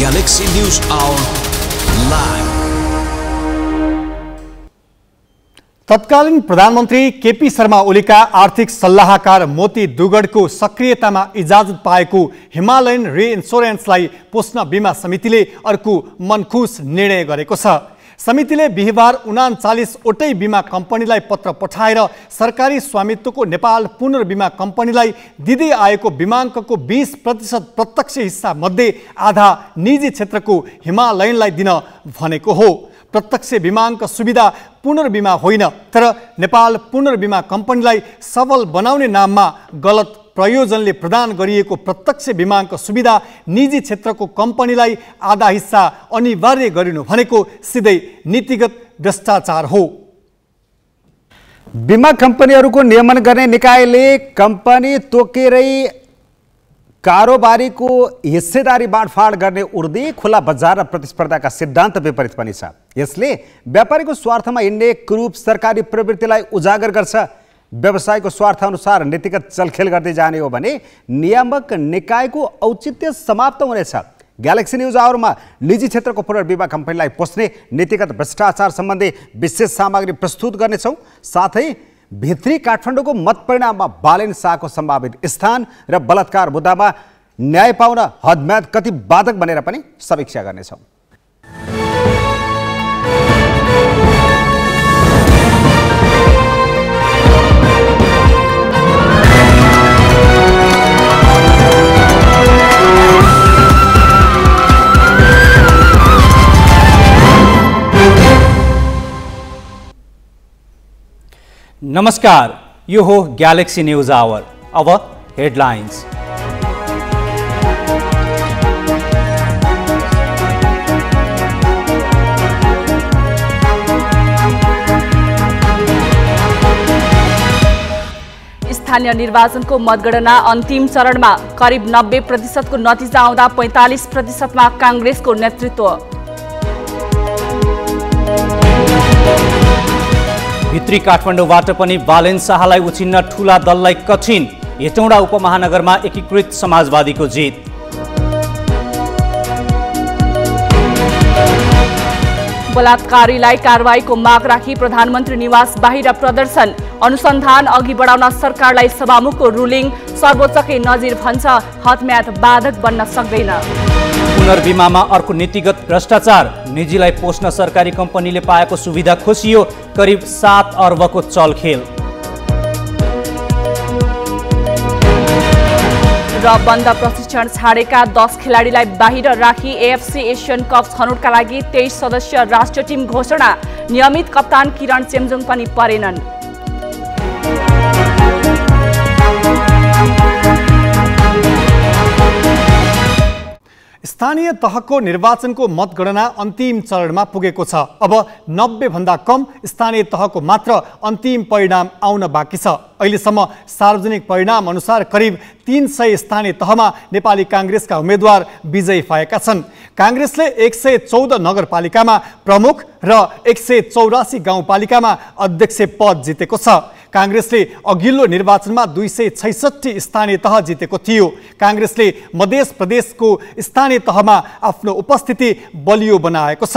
Galaxy News Hour Live। तत्कालीन प्रधानमन्त्री केपी शर्मा ओलीका आर्थिक सल्लाहकार मोती दुगडको सक्रियतामा इजाजत पाएको हिमालयन रिइन्स्योरेन्सलाई पोस्न बीमा समितिले अर्को मनखुस निर्णय गरेको छ। समितिले बिहीबार 39 वटै बीमा कम्पनीलाई पत्र पठाएर सरकारी स्वामित्वको नेपाल पुनर्बीमा कम्पनीलाई दिँदै आएको बीमाङ्कको 20% प्रत्यक्ष हिस्सा मध्ये आधा निजी क्षेत्रको हिमालयनलाई दिन भनेको हो। प्रत्यक्ष बीमाङ्क सुविधा पुनर्बीमा होइन, तर नेपाल पुनर्बीमा कम्पनीलाई सबल बनाउने नाममा गलत प्रयोजनले प्रदान गरिएको प्रत्यक्ष बीमाङ्क सुविधा निजी क्षेत्रको कम्पनीलाई आधा हिस्सा अनिवार्य गरिनु भनेको सिधै नीतिगत भ्रष्टाचार हो। बीमा कम्पनीहरूको नियमन गर्ने निकायले कम्पनी तोकेरै कारोबारीको हिस्सेदारी बाँडफाँड गर्ने उर्दी खुला बजार र प्रतिस्पर्धाका सिद्धान्त विपरीत पनि छ। यसले व्यापारीको स्वार्थमा हिँड्ने कुरूप सरकारी प्रवृत्तिलाई उजागर गर्छ। व्यवसायको स्वार्थ अनुसार नीतिगत चलखेल गर्दै जाने हो भने नियामक निकायको औचित्य समाप्त हुनेछ। ग्यालेक्सी न्युज आवरमा निजी क्षेत्रको पुनर्बीमा कम्पनीलाई पोस्ने नीतिगत भ्रष्टाचार सम्बन्धी विशेष सामग्री प्रस्तुत गर्नेछौँ। साथै भित्री काठमाडौँको मत परिणाममा बालेन शाहको सम्भावित स्थान र बलात्कार मुद्दामा न्याय पाउन हदम्याद कति बाधक बनेर पनि समीक्षा गर्नेछौँ। नमस्कार, यो हो ग्यालेक्सी न्यूज आवर। अब हेडलाइन्स। स्थानीय निर्वाचनको मतगणना अन्तिम चरणमा करिब 90% को नतिजा आउँदा 45% मा कांग्रेसको नेतृत्व। भित्री काठमाडौँबाट पनि बालेन शाहलाई उछिन्न ठूला दललाई कठिन। हेटौँडा उपमहानगरमा एकीकृत समाजवादीको जित। बलात्कारीलाई कारवाहीको माग राखी प्रधानमन्त्री निवास बाहिर प्रदर्शन। अनुसन्धान अघि बढाउन सरकारलाई सभामुखको रुलिङ। सर्वोच्चकै नजिर भन्छ हदम्याद बाधक बन्न सक्दैन। पुनर्बीमामा अर्को नीतिगत भ्रष्टाचार। निजीलाई पोस्न सरकारी कम्पनीले पाएको सुविधा खोसियो। करिब 7 अर्बको चलखेल। र बन्द प्रशिक्षण छाडेका 10 खेलाडीलाई बाहिर राखी एएफसी एसियन कप छनौटका लागि 23 सदस्य राष्ट्रिय टिम घोषणा। नियमित कप्तान किरण चेम्जोङ पनि परेनन्। स्थानीय तहको निर्वाचनको मतगणना अन्तिम चरणमा पुगेको छ। अब 90 भन्दा कम स्थानीय तहको मात्र अन्तिम परिणाम आउन बाँकी छ। अहिलेसम्म सार्वजनिक परिणाम अनुसार करिब 300 स्थानीय तहमा नेपाली कांग्रेसका उम्मेद्वार विजयी भएका छन्। कांग्रेसले 114 नगरपालिकामा प्रमुख र 184 गाउँपालिकामा अध्यक्ष पद जितेको छ। कांग्रेसले अघिल्लो निर्वाचनमा 266 स्थानीय तह जितेको थियो। कांग्रेसले मध्य प्रदेशको स्थानीय तहमा आफ्नो उपस्थिति बलियो बनाएको छ।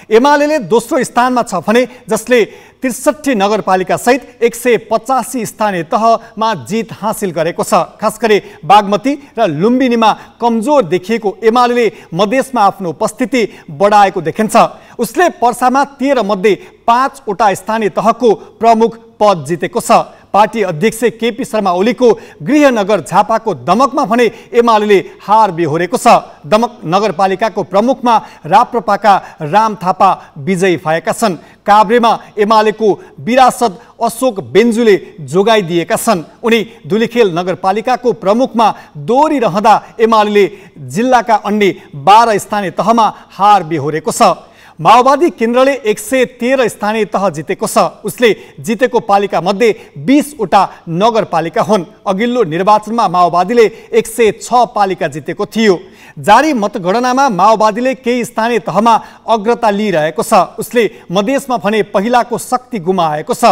एमाले दोस्रो स्थानमा छ भने जसले 63 नगरपालिका सहित 185 स्थानीय तहमा जित हासिल गरेको छ। खास गरी बागमती र लुम्बिनीमा कमजोर देखिएको एमाले मधेसमा आफ्नो उपस्थिति बढाएको देखिन्छ। उसले पर्सामा 13 मध्ये 5 वटा स्थानीय तहको प्रमुख पद जितेको छ। पार्टी अध्यक्ष केपी शर्मा ओलीको गृहनगर झापाको दमकमा भने एमाले हार बेहोरेको छ। दमक नगरपालिकाको प्रमुखमा राप्रपाका राम थापा विजयी भएका छन्। काभ्रेमा एमालेको विरासत अशोक बेन्जुले जोगाइदिएका छन्। उनी धुलीखेल नगरपालिकाको प्रमुखमा दोहोरिरहँदा एमाले जिल्लाका अन्य 12 स्थानीय तहमा हार बेहोरेको छ। माओवादी केन्द्रले 113 स्थानीय तह जितेको छ। उसले जितेको पालिका मध्ये 20 वटा नगरपालिका हुन्। अघिल्लो निर्वाचनमा माओवादीले 106 पालिका जितेको थियो। जारी मतगणनामा माओवादीले केही स्थानीय तहमा अग्रता लिइरहेको छ। उसले मधेसमा भने पहिलाको शक्ति गुमाएको छ।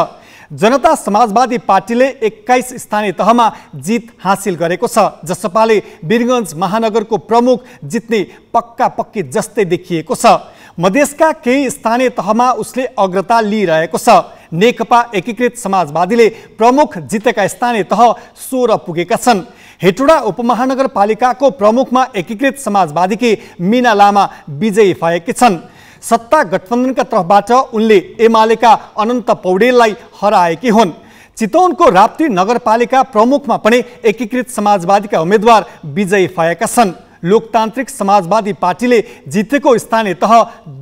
जनता समाजवादी पार्टीले 21 स्थानीय तहमा जित हासिल गरेको छ। जसपाले वीरगञ्ज महानगरको प्रमुख जित्ने पक्का पक्की जस्तै देखिएको छ। मधेसका केही स्थानीय तहमा उसले अग्रता लिइरहेको छ। नेकपा एकीकृत समाजवादीले प्रमुख जितेका स्थानीय तह 16 पुगेका छन्। हेटौडा उपमहानगरपालिकाको प्रमुखमा एकीकृत समाजवादीकी मीना लामा विजयी भएकी छन्। सत्ता गठबन्धनका तर्फबाट उनले एमालेका अनन्त पौडेललाई हराएकी हुन्। चितवनको राप्ती नगरपालिका प्रमुखमा पनि एकीकृत समाजवादीका उम्मेद्वार विजयी भएका छन्। लोकतान्त्रिक समाजवादी पार्टीले जितेको स्थानीय तह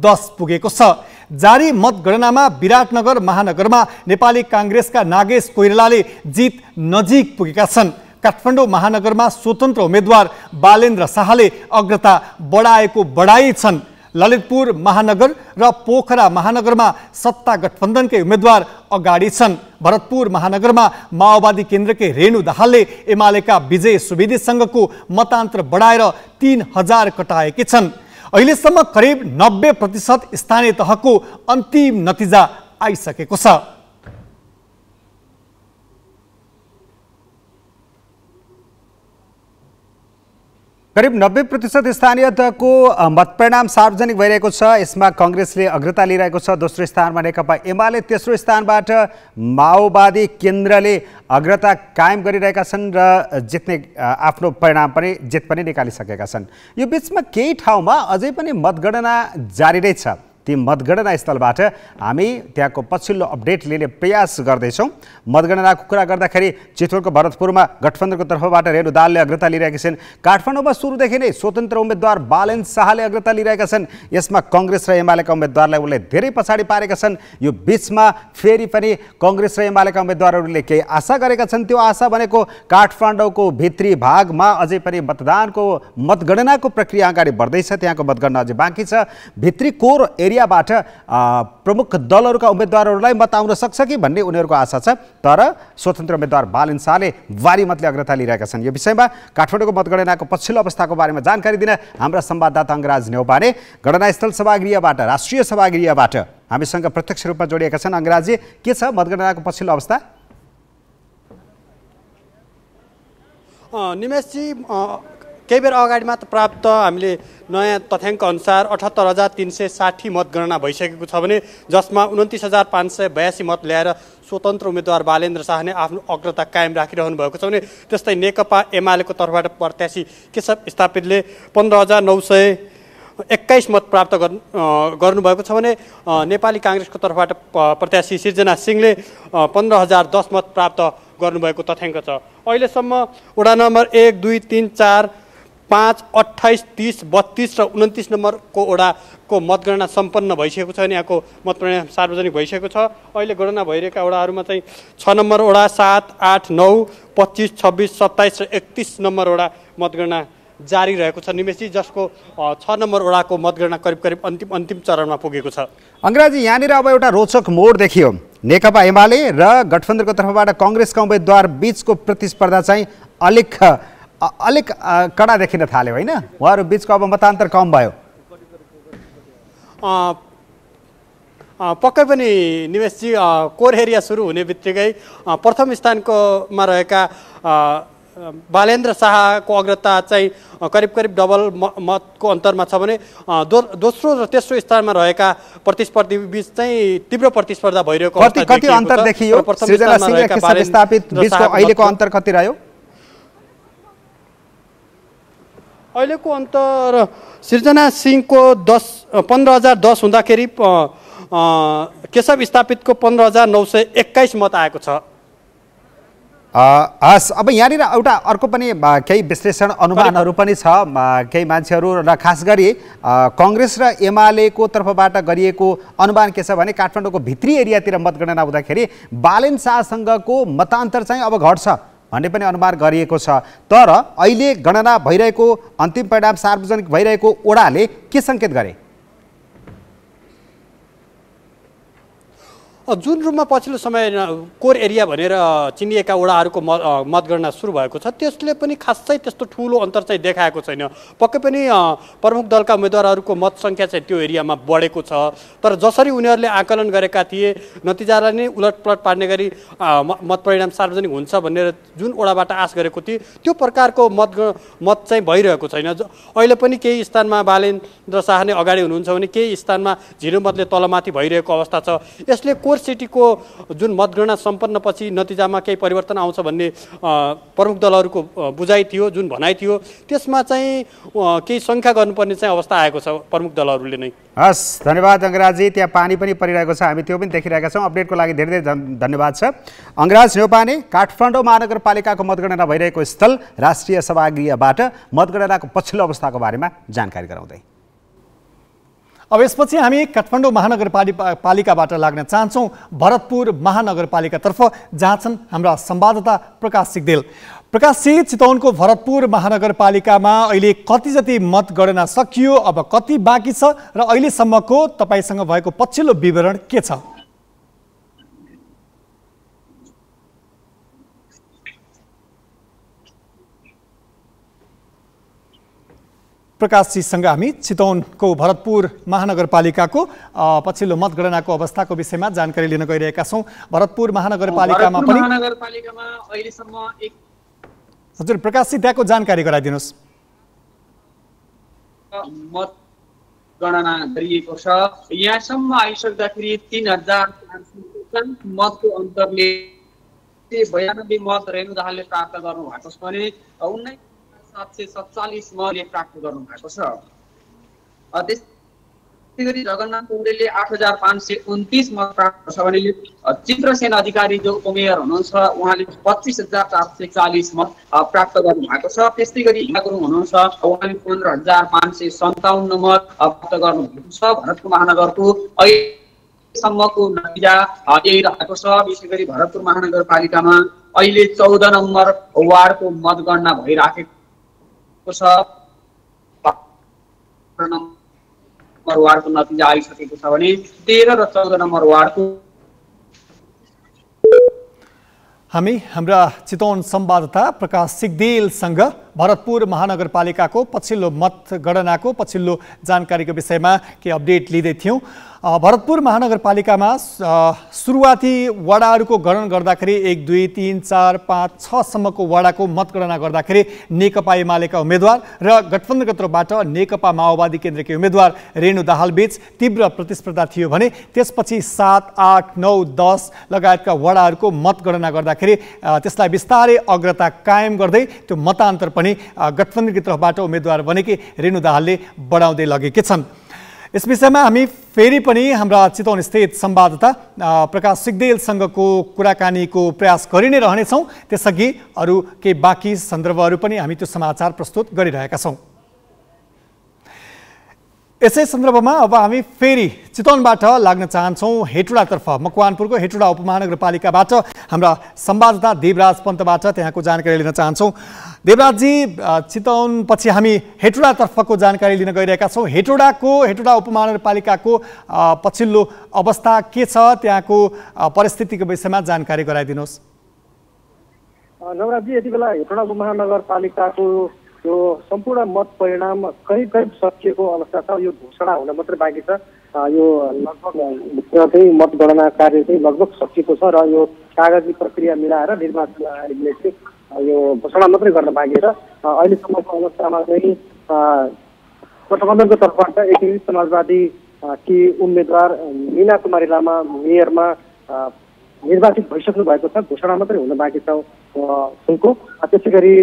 10 पुगेको छ। जारी मतगणनामा विराटनगर महानगरमा नेपाली काङ्ग्रेसका नागेश कोइरालाले जित नजिक पुगेका छन्। काठमाडौँ महानगरमा स्वतन्त्र उम्मेद्वार बालेन्द्र शाहले अग्रता बढाई छन्। ललितपुर महानगर र पोखरा महानगरमा सत्ता गठबन्धनकै उम्मेद्वार अगाडि छन्। भरतपुर महानगरमा माओवादी केन्द्रकै रेणु दाहालले एमालेका विजय सुवेदीसँगको मतान्तर बढाएर 3000 कटाएकी छन्। अहिलेसम्म करिब 90% स्थानीय तहको अन्तिम नतिजा आइसकेको छ। करिब 90% स्थानीय तहको मतपरिणाम सार्वजनिक भइरहेको छ। यसमा कांग्रेसले अग्रता लिइरहेको छ। दोस्रो स्थानमा नेकपा एमाले, तेस्रो स्थानबाट माओवादी केन्द्रले अग्रता कायम गरिरहेका छन् र जित्ने आफ्नो परिणाम पनि जित पनि निकालिसकेका छन्। यो बीचमा केही ठाउँमा अझै पनि मतगणना जारी नै छ। ती मतगणना स्थलबाट हामी त्यहाँको पछिल्लो अपडेट लिने प्रयास गर्दैछौँ। मतगणनाको कुरा गर्दाखेरि चितवनको भरतपुरमा गठबन्धनको तर्फबाट रेणु दाहालले अग्रता लिइरहेका छन्। काठमाडौँमा सुरुदेखि नै स्वतन्त्र उम्मेद्वार बालेन्द्र शाहले अग्रता लिइरहेका छन्। यसमा कांग्रेस र एमालेका उम्मेद्वारलाई उनले धेरै पछाडि पारेका छन्। यो बीचमा फेरि पनि कांग्रेस र एमालेका उम्मेद्वारहरूले केही आशा गरेका छन्। त्यो आशा भनेको काठमाडौँको भित्री भागमा अझै पनि मतगणनाको प्रक्रिया अगाडि बढ्दैछ। त्यहाँको मतगणना अझै बाँकी छ। भित्री कोर एरियाबाट प्रमुख दलहरूका उम्मेद्वारहरूलाई मत आउन सक्छ कि भन्ने उनीहरूको आशा छ। तर स्वतन्त्र उम्मेद्वार बालेन्द्र शाहले भारी मतले अग्रता लिइरहेका छन्। यो विषयमा काठमाडौँको मतगणनाको पछिल्लो अवस्थाको बारेमा जानकारी दिन हाम्रा संवाददाता अंगराज नेौपाने गणनास्थल सभागृहबाट, राष्ट्रिय सभागृहबाट हामीसँग प्रत्यक्ष रूपमा जोडिएका छन्। अंगराजी, के छ मतगणनाको पछिल्लो अवस्था? निमेशजी, केही बेर अगाडि मात्र प्राप्त हामीले नयाँ तथ्याङ्क अनुसार 78,360 मतगणना भइसकेको छ भने जसमा 29,582 मत ल्याएर स्वतन्त्र उम्मेद्वार बालेन्द्र शाहले आफ्नो अग्रता कायम राखिरहनु भएको छ भने त्यस्तै नेकपा एमालेको तर्फबाट प्रत्याशी केशव स्थापितले 15,921 मत प्राप्त गर्नुभएको छ भने नेपाली काङ्ग्रेसको तर्फबाट प्रत्याशी सिर्जना सिंहले 15,010 मत प्राप्त गर्नुभएको तथ्याङ्क छ। अहिलेसम्म वडा नम्बर 1, 2, 3, 4, 5, 28, 30, 32 र 29 नम्बरको वडाको मतगणना सम्पन्न भइसकेको छ भने यहाँको मतपरिणाम सार्वजनिक भइसकेको छ। अहिले गणना भइरहेका वडाहरूमा चाहिँ 6 नम्बर वडा, 7, 8, 9, 25, 26, 27 र 31 नम्बर वडा मतगणना जारी रहेको छ। निमेशजी, जसको 6 नम्बर वडाको मतगणना करिब अन्तिम चरणमा पुगेको छ। अंग्राजी, यहाँनिर अब एउटा रोचक मोड देखियो। नेकपा एमाले र गठबन्धनको तर्फबाट कांग्रेसका उम्मेद्वार बीचको प्रतिस्पर्धा चाहिँ अलिक कडा देखिन थाल्यो, होइन? उहाँहरू बीचको अब मतान्तर कम भयो। पक्कै पनि निमेशजी, कोर एरिया सुरु हुने बित्तिकै प्रथम स्थानमा रहेका बालेन्द्र शाहको अग्रता चाहिँ करिब डबल मतको अन्तरमा छ भने दोस्रो र तेस्रो स्थानमा रहेका प्रतिस्पर्धी बीच चाहिँ तीव्र प्रतिस्पर्धा भइरहेको अवस्था देखिएको छ। कति अन्तर देखियो? सृजना सिंह र केशव स्थापित बीचको अहिलेको अन्तर कति रह्यो? अहिलेको अन्तर सृजना सिंहको 15,010 हुँदाखेरि केशव स्थापितको 15,921 मत आएको छ। हस्, अब यहाँनिर एउटा अर्को पनि केही विश्लेषण अनुमानहरू पनि छ। केही मान्छेहरू र खास गरी कांग्रेस र एमालेको तर्फबाट गरिएको अनुमान के छ भने काठमाडौँको भित्री एरियातिर मतगणना हुँदाखेरि बालेन्द्र शाहसँगको मतान्तर चाहिँ अब घट्छ भन्ने पनि अनुमान गरिएको छ। तर अहिले गणना भइरहेको अन्तिम परिणाम सार्वजनिक भइरहेको ओडाले के सङ्केत गरे? जुन रूपमा पछिल्लो समय कोर एरिया भनेर चिनिएका वडाहरूको मतगणना सुरु भएको छ त्यसले पनि खासै त्यस्तो ठुलो अन्तर चाहिँ देखाएको छैन। पक्कै पनि प्रमुख दलका उम्मेदवारहरूको मत सङ्ख्या चाहिँ त्यो एरियामा बढेको छ, तर जसरी उनीहरूले आकलन गरेका थिए नतिजालाई नै उलटपलट पार्ने गरी मत परिणाम सार्वजनिक हुन्छ भनेर जुन वडाबाट आश गरेको थिए त्यो प्रकारको मत चाहिँ भइरहेको छैन। अहिले पनि केही स्थानमा बालेन्द्र शाह नै अगाडि हुनुहुन्छ भने केही स्थानमा झिरोमतले तलमाथि भइरहेको अवस्था छ। यसले कोर सिटीको जुन मतगणना सम्पन्नपछि नतिजामा केही परिवर्तन आउँछ भन्ने प्रमुख दलहरूको बुझाइ थियो, जुन भनाइ थियो, त्यसमा चाहिँ केही सङ्ख्या गर्नुपर्ने चाहिँ अवस्था आएको छ प्रमुख दलहरूले नै। हस्, धन्यवाद अङ्गराजी। त्यहाँ पानी पनि परिरहेको छ, हामी त्यो पनि देखिरहेका छौँ। अपडेटको लागि धेरै धेरै धन्यवाद छ अङ्गराज न्यौपाने। काठमाडौँ महानगरपालिकाको मतगणना भइरहेको स्थल राष्ट्रिय सभागृहबाट मतगणनाको पछिल्लो अवस्थाको बारेमा जानकारी गराउँदै। अब यसपछि हामी काठमाडौँ महानगरपालिकाबाट लाग्न चाहन्छौँ भरतपुर महानगरपालिकातर्फ, जहाँ छन् हाम्रा संवाददाता प्रकाश सिग्देल। प्रकाश जी, चितवनको भरतपुर महानगरपालिकामा अहिले कति जति मतगणना सकियो, अब कति बाँकी छ र अहिलेसम्मको तपाईँसँग भएको पछिल्लो विवरण के छ? प्रकाशजीसँग हामी चितवनको भरतपुर महानगरपालिकाको पछिल्लो मतगणनाको अवस्थाको विषयमा जानकारी लिन गइरहेका छौँ। भरतपुर महानगरपालिकामा पनि अहिलेसम्म हजुर प्रकाशजी त्यहाँको जानकारी गराइदिनुहोस्। मतगणना गरिएको छ, यहाँसम्म आइसक्दाखेरि 3000 मतको अन्तरले 92 मत रेणु दाहालले प्राप्त गर्नुभएको छ भने 19,747 मतले प्राप्त गर्नुभएको छ। त्यसै गरी जगन्नाथ पौडेलले 8,529 मत प्राप्त छ भने चित्रसेन अधिकारी जो उपमेयर हुनुहुन्छ उहाँले 25,440 मत प्राप्त गर्नुभएको छ। त्यस्तै गरी हिमा गुरुङ हुनुहुन्छ, उहाँले 15,557 मत प्राप्त गर्नुभएको छ। भरतपुर महानगरको अहिलेसम्मको नतिजा यही रहेको छ। विशेष गरी भरतपुर महानगरपालिकामा अहिले 14 नम्बर वार्डको मतगणना भइराखेको छ। नम्बर वार्डको नतिजा आइसकेको छ भने 13 र 14 नम्बर वार्डको हामी हाम्रा चितवन संवाददाता प्रकाश सिग्देलसँग भरतपुर महानगरपालिकाको पछिल्लो मतगणनाको पछिल्लो जानकारीको विषयमा के अपडेट लिँदै थियौँ। भरतपुर महानगरपालिकामा सुरुवाती वडाहरूको गणना गर्दाखेरि 1, 2, 3, 4, 5, 6 सम्मको वडाको मतगणना गर्दाखेरि नेकपा एमालेका उम्मेद्वार र गठबन्धनको तर्फबाट नेकपा माओवादी केन्द्रकी उम्मेद्वार रेणु दाहाल बीच तीव्र प्रतिस्पर्धा थियो भने त्यसपछि 7, 8, 9, 10 लगायतका वडाहरूको मतगणना गर्दाखेरि त्यसलाई बिस्तारै अग्रता कायम गर्दै त्यो मतान्तर पनि गठबन्धनकी तर्फबाट उम्मेद्वार बनेकी रेणु दाहालले बढाउँदै लगेकी छन्। यस विषयमा हामी फेरि पनि हाम्रा चितवन स्थित संवाददाता प्रकाश सिग्देलसँगको कुराकानीको प्रयास गरि नै रहनेछौँ। त्यसअघि अरू केही बाँकी सन्दर्भहरू पनि हामी त्यो समाचार प्रस्तुत गरिरहेका छौँ। यसै सन्दर्भमा अब हामी फेरि चितवनबाट लाग्न चाहन्छौँ हेटुडातर्फ। मकवानपुरको हेटुडा उपमहानगरपालिकाबाट हाम्रा संवाददाता देवराज पन्तबाट त्यहाँको जानकारी लिन चाहन्छौँ। देवराजजी, चितवनपछि हामी हेटुडातर्फको जानकारी लिन गइरहेका छौँ। हेटुडा उपमहानगरपालिकाको पछिल्लो अवस्था के छ, त्यहाँको परिस्थितिको विषयमा जानकारी गराइदिनुहोस्। नवराजी, यति बेला हेटुडा उपमहानगरपालिकाको यो सम्पूर्ण मत परिणाम करिब सकिएको अवस्था छ। यो घोषणा हुन मात्रै बाँकी छ। यो लगभग चाहिँ मतगणना कार्य चाहिँ लगभग सकिएको छ र यो कागजी प्रक्रिया मिलाएर निर्वाचन आयोगले चाहिँ यो घोषणा मात्रै गर्न बाँकी छ। अहिलेसम्मको अवस्थामा चाहिँ गठबन्धनको तर्फबाट एकीकृत समाजवादी कि उम्मेद्वार मीना कुमारी लामा मेयरमा निर्वाचित भइसक्नु भएको छ। घोषणा मात्रै हुन बाँकी छ उनको। त्यसै गरी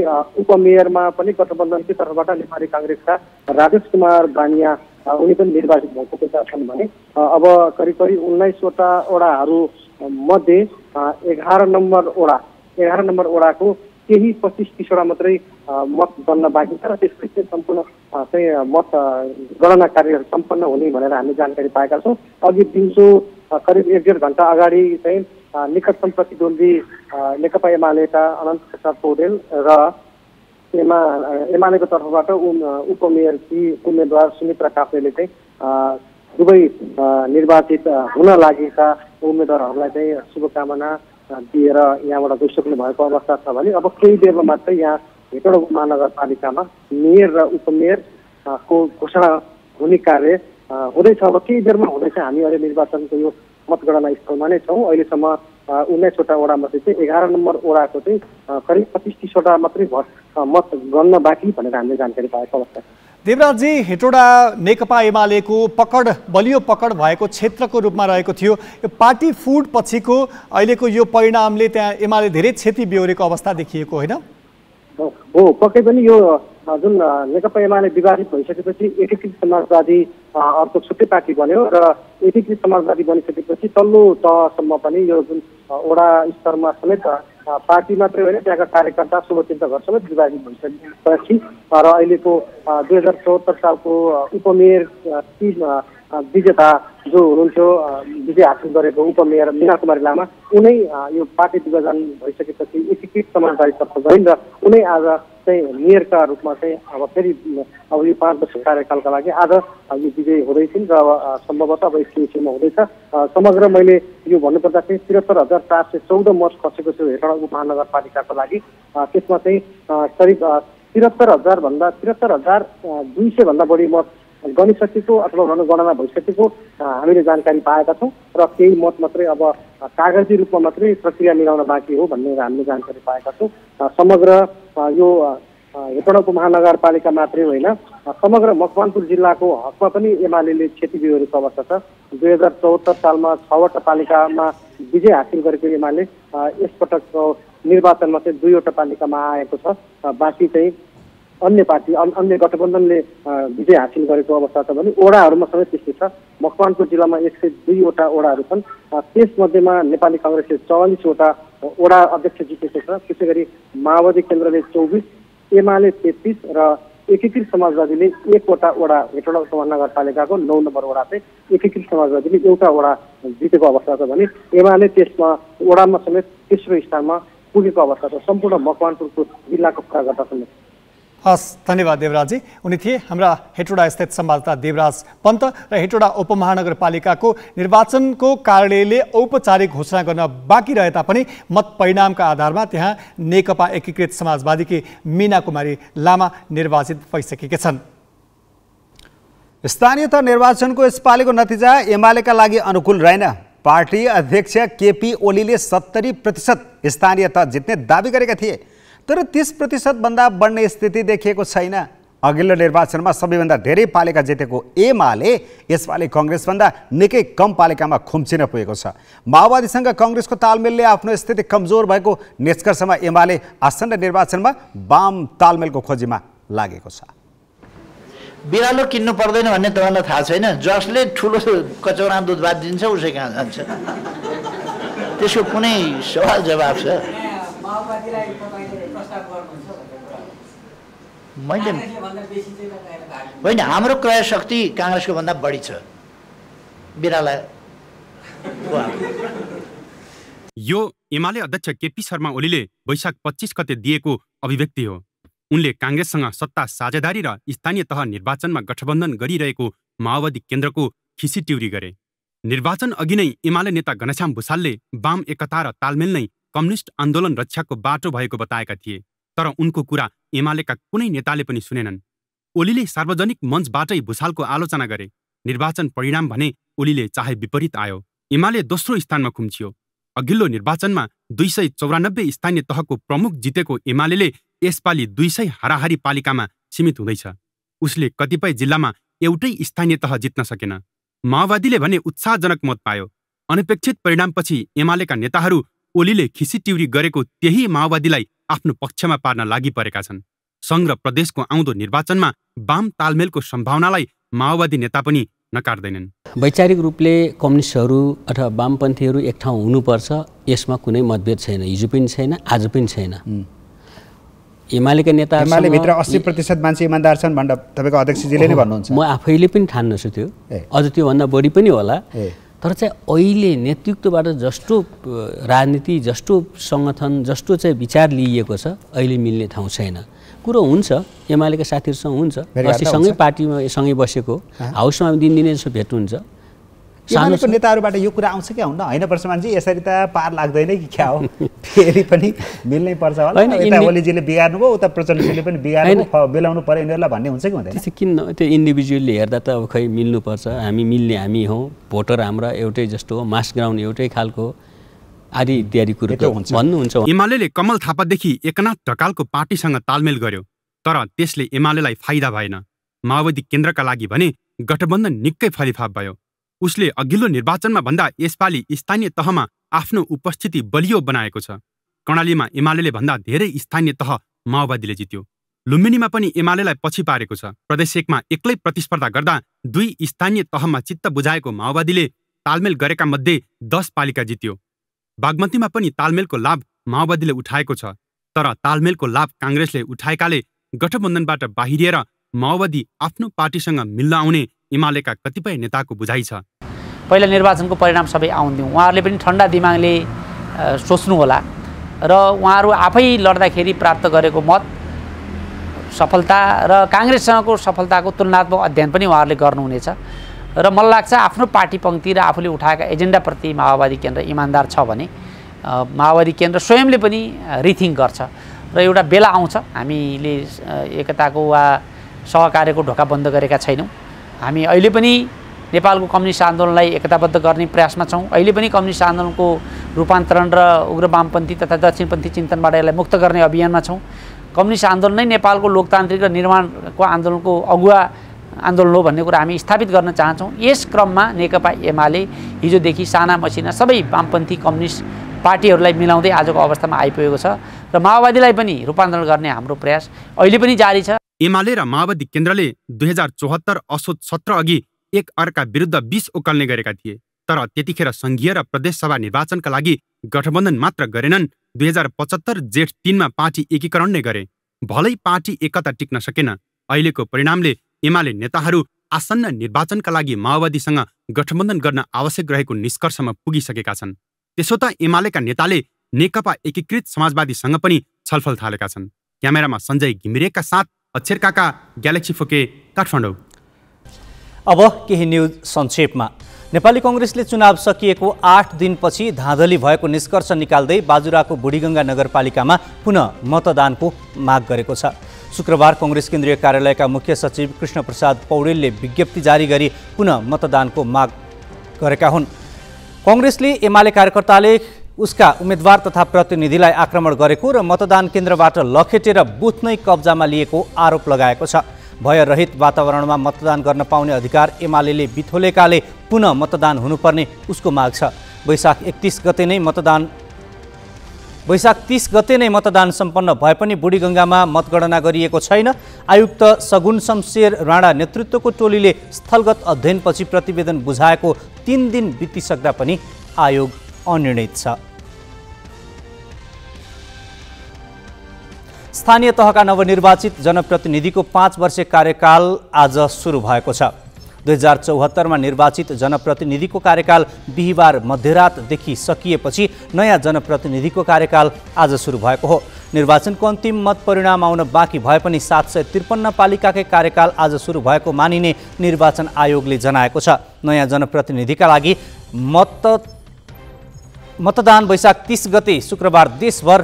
उपमेयरमा पनि गठबन्धनकै तर्फबाट नेपाली काङ्ग्रेसका राजेश कुमार बानिया उनी पनि निर्वाचित भइसकेका छन् भने अब करिब 19वटा वडाहरू मध्ये 11 नम्बर वडाको केही 25-30वटा मात्रै मत गन्न बाँकी छ र त्यसपछि सम्पूर्ण चाहिँ मत गणना कार्यहरू सम्पन्न हुने भनेर हामी जानकारी पाएका छौँ। अघि दिउँसो करिब 1-1.5 घन्टा अगाडि चाहिँ निकटतम प्रतिद्वन्दी नेकपा एमालेका अनन्त प्रसाद पौडेल र एमालेको तर्फबाट उपमेयरकी उम्मेद्वार सुमित्रा काफ्लेले चाहिँ दुवै निर्वाचित हुन लागेका उम्मेदवारहरूलाई चाहिँ शुभकामना दिएर यहाँबाट गइसक्नु भएको अवस्था छ भने अब केही बेरमा मात्रै यहाँ हेटौँडा उपमहानगरपालिकामा मेयर र उपमेयर को घोषणा हुने कार्य हुँदैछ। अब केही बेरमा हुँदैछ। हामी अहिले निर्वाचनको यो मतगणना स्थलमा नै छौँ। अहिलेसम्म 19वटा वडामध्ये चाहिँ 11 नम्बर वडाको चाहिँ करिब 25-30वटा मात्रै मत गन्न बाँकी भनेर हामीले जानकारी पाएको अवस्था छ। देवराजजी, हेटौडा नेकपा एमालेको बलियो पकड भएको क्षेत्रको रूपमा रहेको थियो। यो पार्टी फुड पछिको अहिलेको यो परिणामले त्यहाँ एमाले धेरै क्षति बेहोरेको अवस्था देखिएको होइन? हो, पक्कै पनि यो जुन नेकपा एमाले विभाजित भइसकेपछि एकीकृत समाजवादी अर्को छुट्टै पार्टी बन्यो र एकीकृत समाजवादी बनिसकेपछि तल्लो तहसम्म पनि यो जुन वडा स्तरमा समेत पार्टी मात्रै होइन त्यहाँका कार्यकर्ता शुभचिन्तकहरू समेत विभाजित भइसकेपछि र अहिलेको 2074 सालको उपमेयर विजेता जो हुनुहुन्थ्यो विजय हासिल गरेको उपमेयर मीना कुमारी लामा उनै यो पार्टी विभाजन भइसकेपछि एकीकृत समाजवादीतर्फ गइन् र उनै आज चाहिँ मेयरका रूपमा चाहिँ अब फेरि अब यो 5 वर्ष कार्यकालका लागि आज यो विजय हुँदैछन् र सम्भवतः अब स्टेसनमा हुँदैछ। समग्र मैले यो भन्नुपर्दा चाहिँ 73,414 मत खसेको छु हेटौडा उपमहानगरपालिकाको लागि। त्यसमा चाहिँ करिब 73,200 भन्दा बढी मत गनिसकेको अथवा गणना भइसकेको हामीले जानकारी पाएका छौँ र केही मत मात्रै अब कागजी रूपमा मात्रै प्रक्रिया मिलाउन बाँकी हो भन्ने हामीले जानकारी पाएका छौँ। समग्र यो हेटौडा उपमहानगरपालिका मात्रै होइन समग्र मकवानपुर जिल्लाको हकमा पनि एमाले क्षति बेहोरेको अवस्था छ। 2074 सालमा 6वटा पालिकामा विजय हासिल गरेको एमाले यसपटकको निर्वाचनमा चाहिँ 2वटा पालिकामा आएको छ। बाँकी चाहिँ अन्य पार्टी अन्य गठबन्धनले विजय हासिल गरेको अवस्था छ भने वडाहरूमा समेत त्यस्तै छ। मकवानपुर जिल्लामा 102वटा वडाहरू छन्। त्यसमध्येमा नेपाली काङ्ग्रेसले 44वटा वडा अध्यक्ष जितेको छ। त्यसै गरी माओवादी केन्द्रले 24, एमाले 33 र एकीकृत समाजवादीले 1वटा वडा हेटौडा उपमहानगरपालिकाको 9 नम्बर वडा चाहिँ एकीकृत समाजवादीले एउटा वडा जितेको अवस्था छ भने एमाले त्यसमा वडामा समेत तेस्रो स्थानमा पुगेको अवस्था छ सम्पूर्ण मकवानपुरको जिल्लाको कुरा गर्दा समेत। हस्, धन्यवाद देवराजजी। उनी थिए हाम्रा हेटौडा स्थित संवाददाता देवराज पन्त र हेटौडा उपमहानगरपालिकाको निर्वाचनको कार्यालयले औपचारिक घोषणा गर्न बाँकी रहे तापनि मत परिणामका आधारमा त्यहाँ नेकपा एकीकृत समाजवादीकी मीना कुमारी लामा निर्वाचित भइसकेका छन्। स्थानीय तह निर्वाचनको यसपालिको नतिजा एमालेका लागि अनुकूल रहेन। पार्टी अध्यक्ष केपी ओलीले 70% स्थानीय तह जित्ने दावी गरेका थिए, तर 30% भन्दा बढ्ने स्थिति देखिएको छैन। अघिल्लो निर्वाचनमा सबैभन्दा धेरै पालिका जितेको एमाले यसपालि काङ्ग्रेसभन्दा निकै कम पालिकामा खुम्चिन पुगेको छ। माओवादीसँग काङ्ग्रेसको तालमेलले आफ्नो स्थिति कमजोर भएको निष्कर्षमा एमाले आसन्न निर्वाचनमा वाम तालमेलको खोजीमा लागेको छ। बिरालो किन्नु पर्दैन भन्ने तपाईँलाई थाहा छैन? जसले ठुलो कचौरा दुध भात दिन्छ उसै कहाँ जान्छ? त्यसको कुनै सवाल जवाब छ? मैले होइन, हाम्रो क्रय शक्ति काङ्ग्रेसको भन्दा बढी छ। बिराला यो एमाले अध्यक्ष केपी शर्मा ओलीले वैशाख 25 गते दिएको अभिव्यक्ति हो। उनले काङ्ग्रेससँग सत्ता साझेदारी र स्थानीय तह निर्वाचनमा गठबन्धन गरिरहेको माओवादी केन्द्रको खिसीट्युरी गरे। निर्वाचन अघि नै एमाले नेता घनश्याम भुसालले वाम एकता र तालमेल नै कम्युनिस्ट आन्दोलन रक्षाको बाटो भएको बताएका थिए, तर उनको कुरा एमालेका कुनै नेताले पनि सुनेनन्। ओलीले सार्वजनिक मञ्चबाटै भुसालको आलोचना गरे। निर्वाचन परिणाम भने ओलीले चाहे विपरीत आयो। एमाले दोस्रो स्थानमा खुम्चियो। अघिल्लो निर्वाचनमा 294 स्थानीय तहको प्रमुख जितेको एमाले यसपालि 200 हाराहारी पालिकामा सीमित हुँदैछ। उसले कतिपय जिल्लामा एउटै स्थानीय तह जित्न सकेन। माओवादीले भने उत्साहजनक मत पायो। अनपेक्षित परिणामपछि एमालेका नेताहरू ओलीले खिसीट्युरी गरेको त्यही माओवादीलाई आफ्नो पक्षमा पार्न लागि परेका छन्। सङ्घ र प्रदेशको आउँदो निर्वाचनमा वाम तालमेलको सम्भावनालाई माओवादी नेता पनि नकार्दैनन्। वैचारिक रूपले कम्युनिस्टहरू अथवा वामपन्थीहरू एक ठाउँ हुनुपर्छ, यसमा कुनै मतभेद छैन। हिजो पनि छैन, आज पनि छैन। एमालेका नेता एमालेभित्र 80% मान्छे इमान्दार छन् भनेर तपाईँको अध्यक्षजीले नै भन्नुहुन्छ। म आफैले पनि ठान्छु त्यो, अझ त्योभन्दा बढी पनि होला। तर चाहिँ अहिले नेतृत्वबाट जस्तो राजनीति, जस्तो सङ्गठन, जस्तो चाहिँ विचार लिइएको छ, अहिले मिल्ने ठाउँ छैन। कुरो हुन्छ, एमालेका साथीहरूसँग हुन्छ, अस्ति सँगै पार्टीमा सँगै बसेको, हाउसमा दिनदिनै जस्तो भेट हुन्छ। एमालेको नेताहरूबाट यो कुरा आउँछ क्या हुन्न होइन परशुरामजी यसरी त पार लाग्दैन कि क्या हो फेरि पनि मिल्नै पर्छ होला यता ओलीजीले बिगार्नु भयो उता प्रचण्डजीले पनि बिगार्नु बेलाउनु पर्यो यिनीहरूलाई भन्ने हुन्छ कि हुँदैन किन त्यो इन्डिभिजुअली हेर्दा त अब खै मिल्नुपर्छ हामी मिल्ने हामी हौँ भोटर हाम्रा एउटै जस्तो हो मास ग्राउन्ड एउटै खालको आदि इत्यादि कुरो भन्नुहुन्छ एमाले कमल थापादेखि एकनाथ ढकालको पार्टीसँग तालमेल गर्यो तर त्यसले एमालेलाई फाइदा भएन माओवादी केन्द्रका लागि भने गठबन्धन निकै फलिफाप भयो उसले अघिल्लो निर्वाचनमा भन्दा यसपालि स्थानीय तहमा आफ्नो उपस्थिति बलियो बनाएको छ कर्णालीमा एमाले भन्दा धेरै स्थानीय तह माओवादीले जित्यो लुम्बिनीमा पनि एमालेलाई पछि पारेको छ प्रदेश 1 मा एक्लै प्रतिस्पर्धा गर्दा 2 स्थानीय तहमा चित्त बुझाएको माओवादीले तालमेल गरेका मध्ये 10 पालिका जित्यो बागमतीमा पनि तालमेलको लाभ माओवादीले उठाएको छ तर तालमेलको लाभ काङ्ग्रेसले उठाएकाले गठबन्धनबाट बाहिरिएर माओवादी आफ्नो पार्टीसँग मिल्न आउने एमालेका कतिपय नेताको बुझाइ छ पहिला निर्वाचनको परिणाम सबै आउन दिउँ उहाँहरूले पनि ठन्डा दिमागले सोच्नु होला र उहाँहरू आफै लड्दाखेरि प्राप्त गरेको मत सफलता र काङ्ग्रेससँगको सफलताको तुलनात्मक अध्ययन पनि उहाँहरूले गर्नुहुनेछ र मलाई लाग्छ आफ्नो पार्टी पङ्क्ति र आफूले उठाएका एजेन्डाप्रति माओवादी केन्द्र इमान्दार छ भने माओवादी केन्द्र स्वयंले पनि रिथिङ गर्छ र एउटा बेला आउँछ हामीले एकताको वा सहकार्यको ढोका बन्द गरेका छैनौँ हामी अहिले पनि नेपालको कम्युनिस्ट आन्दोलनलाई एकताबद्ध गर्ने प्रयासमा छौँ अहिले पनि कम्युनिस्ट आन्दोलनको रूपान्तरण र उग्र वामपन्थी तथा दक्षिणपन्थी चिन्तनबाट यसलाई मुक्त गर्ने अभियानमा छौँ कम्युनिस्ट आन्दोलन नै नेपालको लोकतान्त्रिक र निर्माणको आन्दोलनको अगुवा आन्दोलन हो भन्ने कुरा हामी स्थापित गर्न चाहन्छौँ यस क्रममा नेकपा एमाले हिजोदेखि साना मसिना सबै वामपन्थी कम्युनिस्ट पार्टीहरूलाई मिलाउँदै आजको अवस्थामा आइपुगेको छ र माओवादीलाई पनि रूपान्तरण गर्ने हाम्रो प्रयास अहिले पनि जारी छ एमाले र माओवादी केन्द्रले 2074 असोज 17 अघि एक अर्का विरुद्ध 20 उकाल्ने गरेका थिए तर त्यतिखेर संघीय र प्रदेश सभा निर्वाचनका लागि गठबन्धन मात्र गरेनन् 2075 जेठ 3 मा पार्टी एकीकरण नै गरे भलै पार्टी एकता टिक्न सकेन अहिलेको परिणामले एमाले नेताहरू आसन्न निर्वाचनका लागि माओवादीसँग गठबन्धन गर्न आवश्यक रहेको निष्कर्षमा पुगिसकेका छन् त्यसो त एमालेका नेताले नेकपा एकीकृत समाजवादीसँग पनि छलफल थालेका छन् क्यामेरामा सञ्जय घिमिरेका साथ अक्षर काका ग्यालेक्सी फोके काठमाडौँ अब केही न्युज संक्षेपमा नेपाली कांग्रेसले चुनाव सकिएको 8 दिनपछि धाँधली भएको निष्कर्ष निकाल्दै बाजुराको बुढीगङ्गा नगरपालिकामा पुनः मतदानको माग गरेको छ शुक्रबार कांग्रेस केन्द्रीय कार्यालयका मुख्य सचिव कृष्ण प्रसाद पौडेलले विज्ञप्ति जारी गरी पुनः मतदानको माग गरेका हुन् कांग्रेसले एमाले कार्यकर्ताले उसका उम्मेदवार तथा प्रतिनिधिलाई आक्रमण गरेको र मतदान केन्द्रबाट लखेटेर बुथ नै कब्जामा लिएको आरोप लगाएको छ भयरहित वातावरणमा मतदान गर्न पाउने अधिकार एमालेले बिथोलेकाले पुनः मतदान हुनुपर्ने उसको माग छ वैशाख 30 गते नै मतदान सम्पन्न भए पनि बुढीगङ्गामा मतगणना गरिएको छैन आयुक्त सगुन शमशेर राणा नेतृत्वको टोलीले स्थलगत अध्ययनपछि प्रतिवेदन बुझाएको 3 दिन बितिसक्दा पनि आयोग अनिर्णित छ स्थानीय तहका नवनिर्वाचित जनप्रतिनिधिको 5 वर्षे कार्यकाल आज सुरु भएको छ 2074 मा निर्वाचित जनप्रतिनिधिको कार्यकाल बिहीबार मध्यरातदेखि सकिएपछि नयाँ जनप्रतिनिधिको कार्यकाल आज सुरु भएको हो निर्वाचनको अन्तिम मत परिणाम आउन बाँकी भए पनि 753 पालिकाकै कार्यकाल आज सुरु भएको मानिने निर्वाचन आयोगले जनाएको छ नयाँ जनप्रतिनिधिका लागि मतदान वैशाख 30 गते शुक्रबार देशभर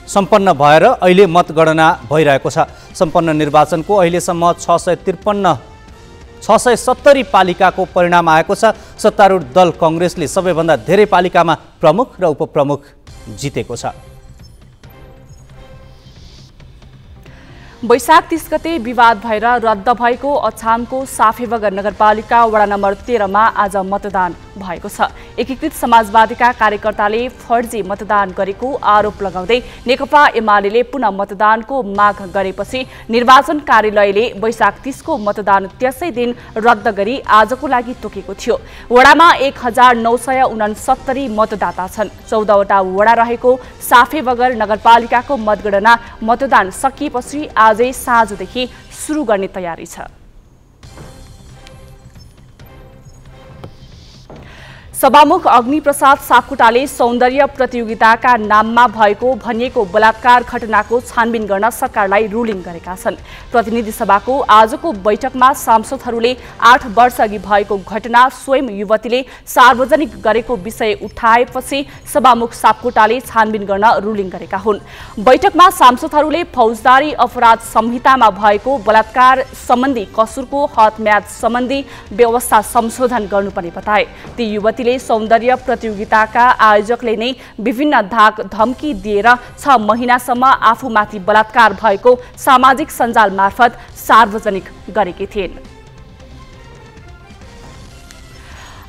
सम्पन्न भएर अहिले मतगणना भइरहेको छ सम्पन्न निर्वाचनको अहिलेसम्म 670 पालिकाको परिणाम आएको छ सत्तारूढ दल कांग्रेसले सबैभन्दा धेरै पालिकामा प्रमुख र उपप्रमुख जितेको छ वैशाख 30 गते विवाद भएर रद्द भएको अछामको साफेबगर नगरपालिका वडा नम्बर 13 मा आज मतदान भएको छ एकीकृत समाजवादीका कार्यकर्ताले फर्जी मतदान गरेको आरोप लगाउँदै नेकपा एमालेले पुनः मतदानको माग गरेपछि निर्वाचन कार्यालयले वैशाख 30 को मतदान त्यसै दिन रद्द गरी आजको लागि तोकेको थियो वडामा 1969 मतदाता छन् 14 वटा वडा रहेको साफेबगर नगरपालिकाको मतगणना मतदान सकिएपछि आजै साँझदेखि सुरु गर्ने तयारी छ सभामुख अग्निप्रसाद सापकोटाले सौन्दर्य प्रतियोगिताका नाममा भएको भनिएको बलात्कार घटनाको छानबिन गर्न सरकारलाई रुलिङ गरेका छन्। प्रतिनिधि सभाको आजको बैठकमा सांसदहरूले 8 वर्षअघि भएको घटना स्वयं युवतीले सार्वजनिक गरेको विषय उठाएपछि सभामुख सापकोटाले छानबिन गर्न रुलिङ गरेका हुन्। बैठकमा सांसदहरूले फौजदारी अपराध संहितामा भएको बलात्कार सम्बन्धी कसुरको हदम्याद सम्बन्धी व्यवस्था संशोधन गर्नुपर्ने बताए। ती युवतीले सौन्दर्य प्रतियोगिताका आयोजकले नै विभिन्न धाक धम्की दिएर 6 महिनासम्म आफूमाथि बलात्कार भएको सामाजिक सञ्जाल मार्फत सार्वजनिक गरेकी थिइन्।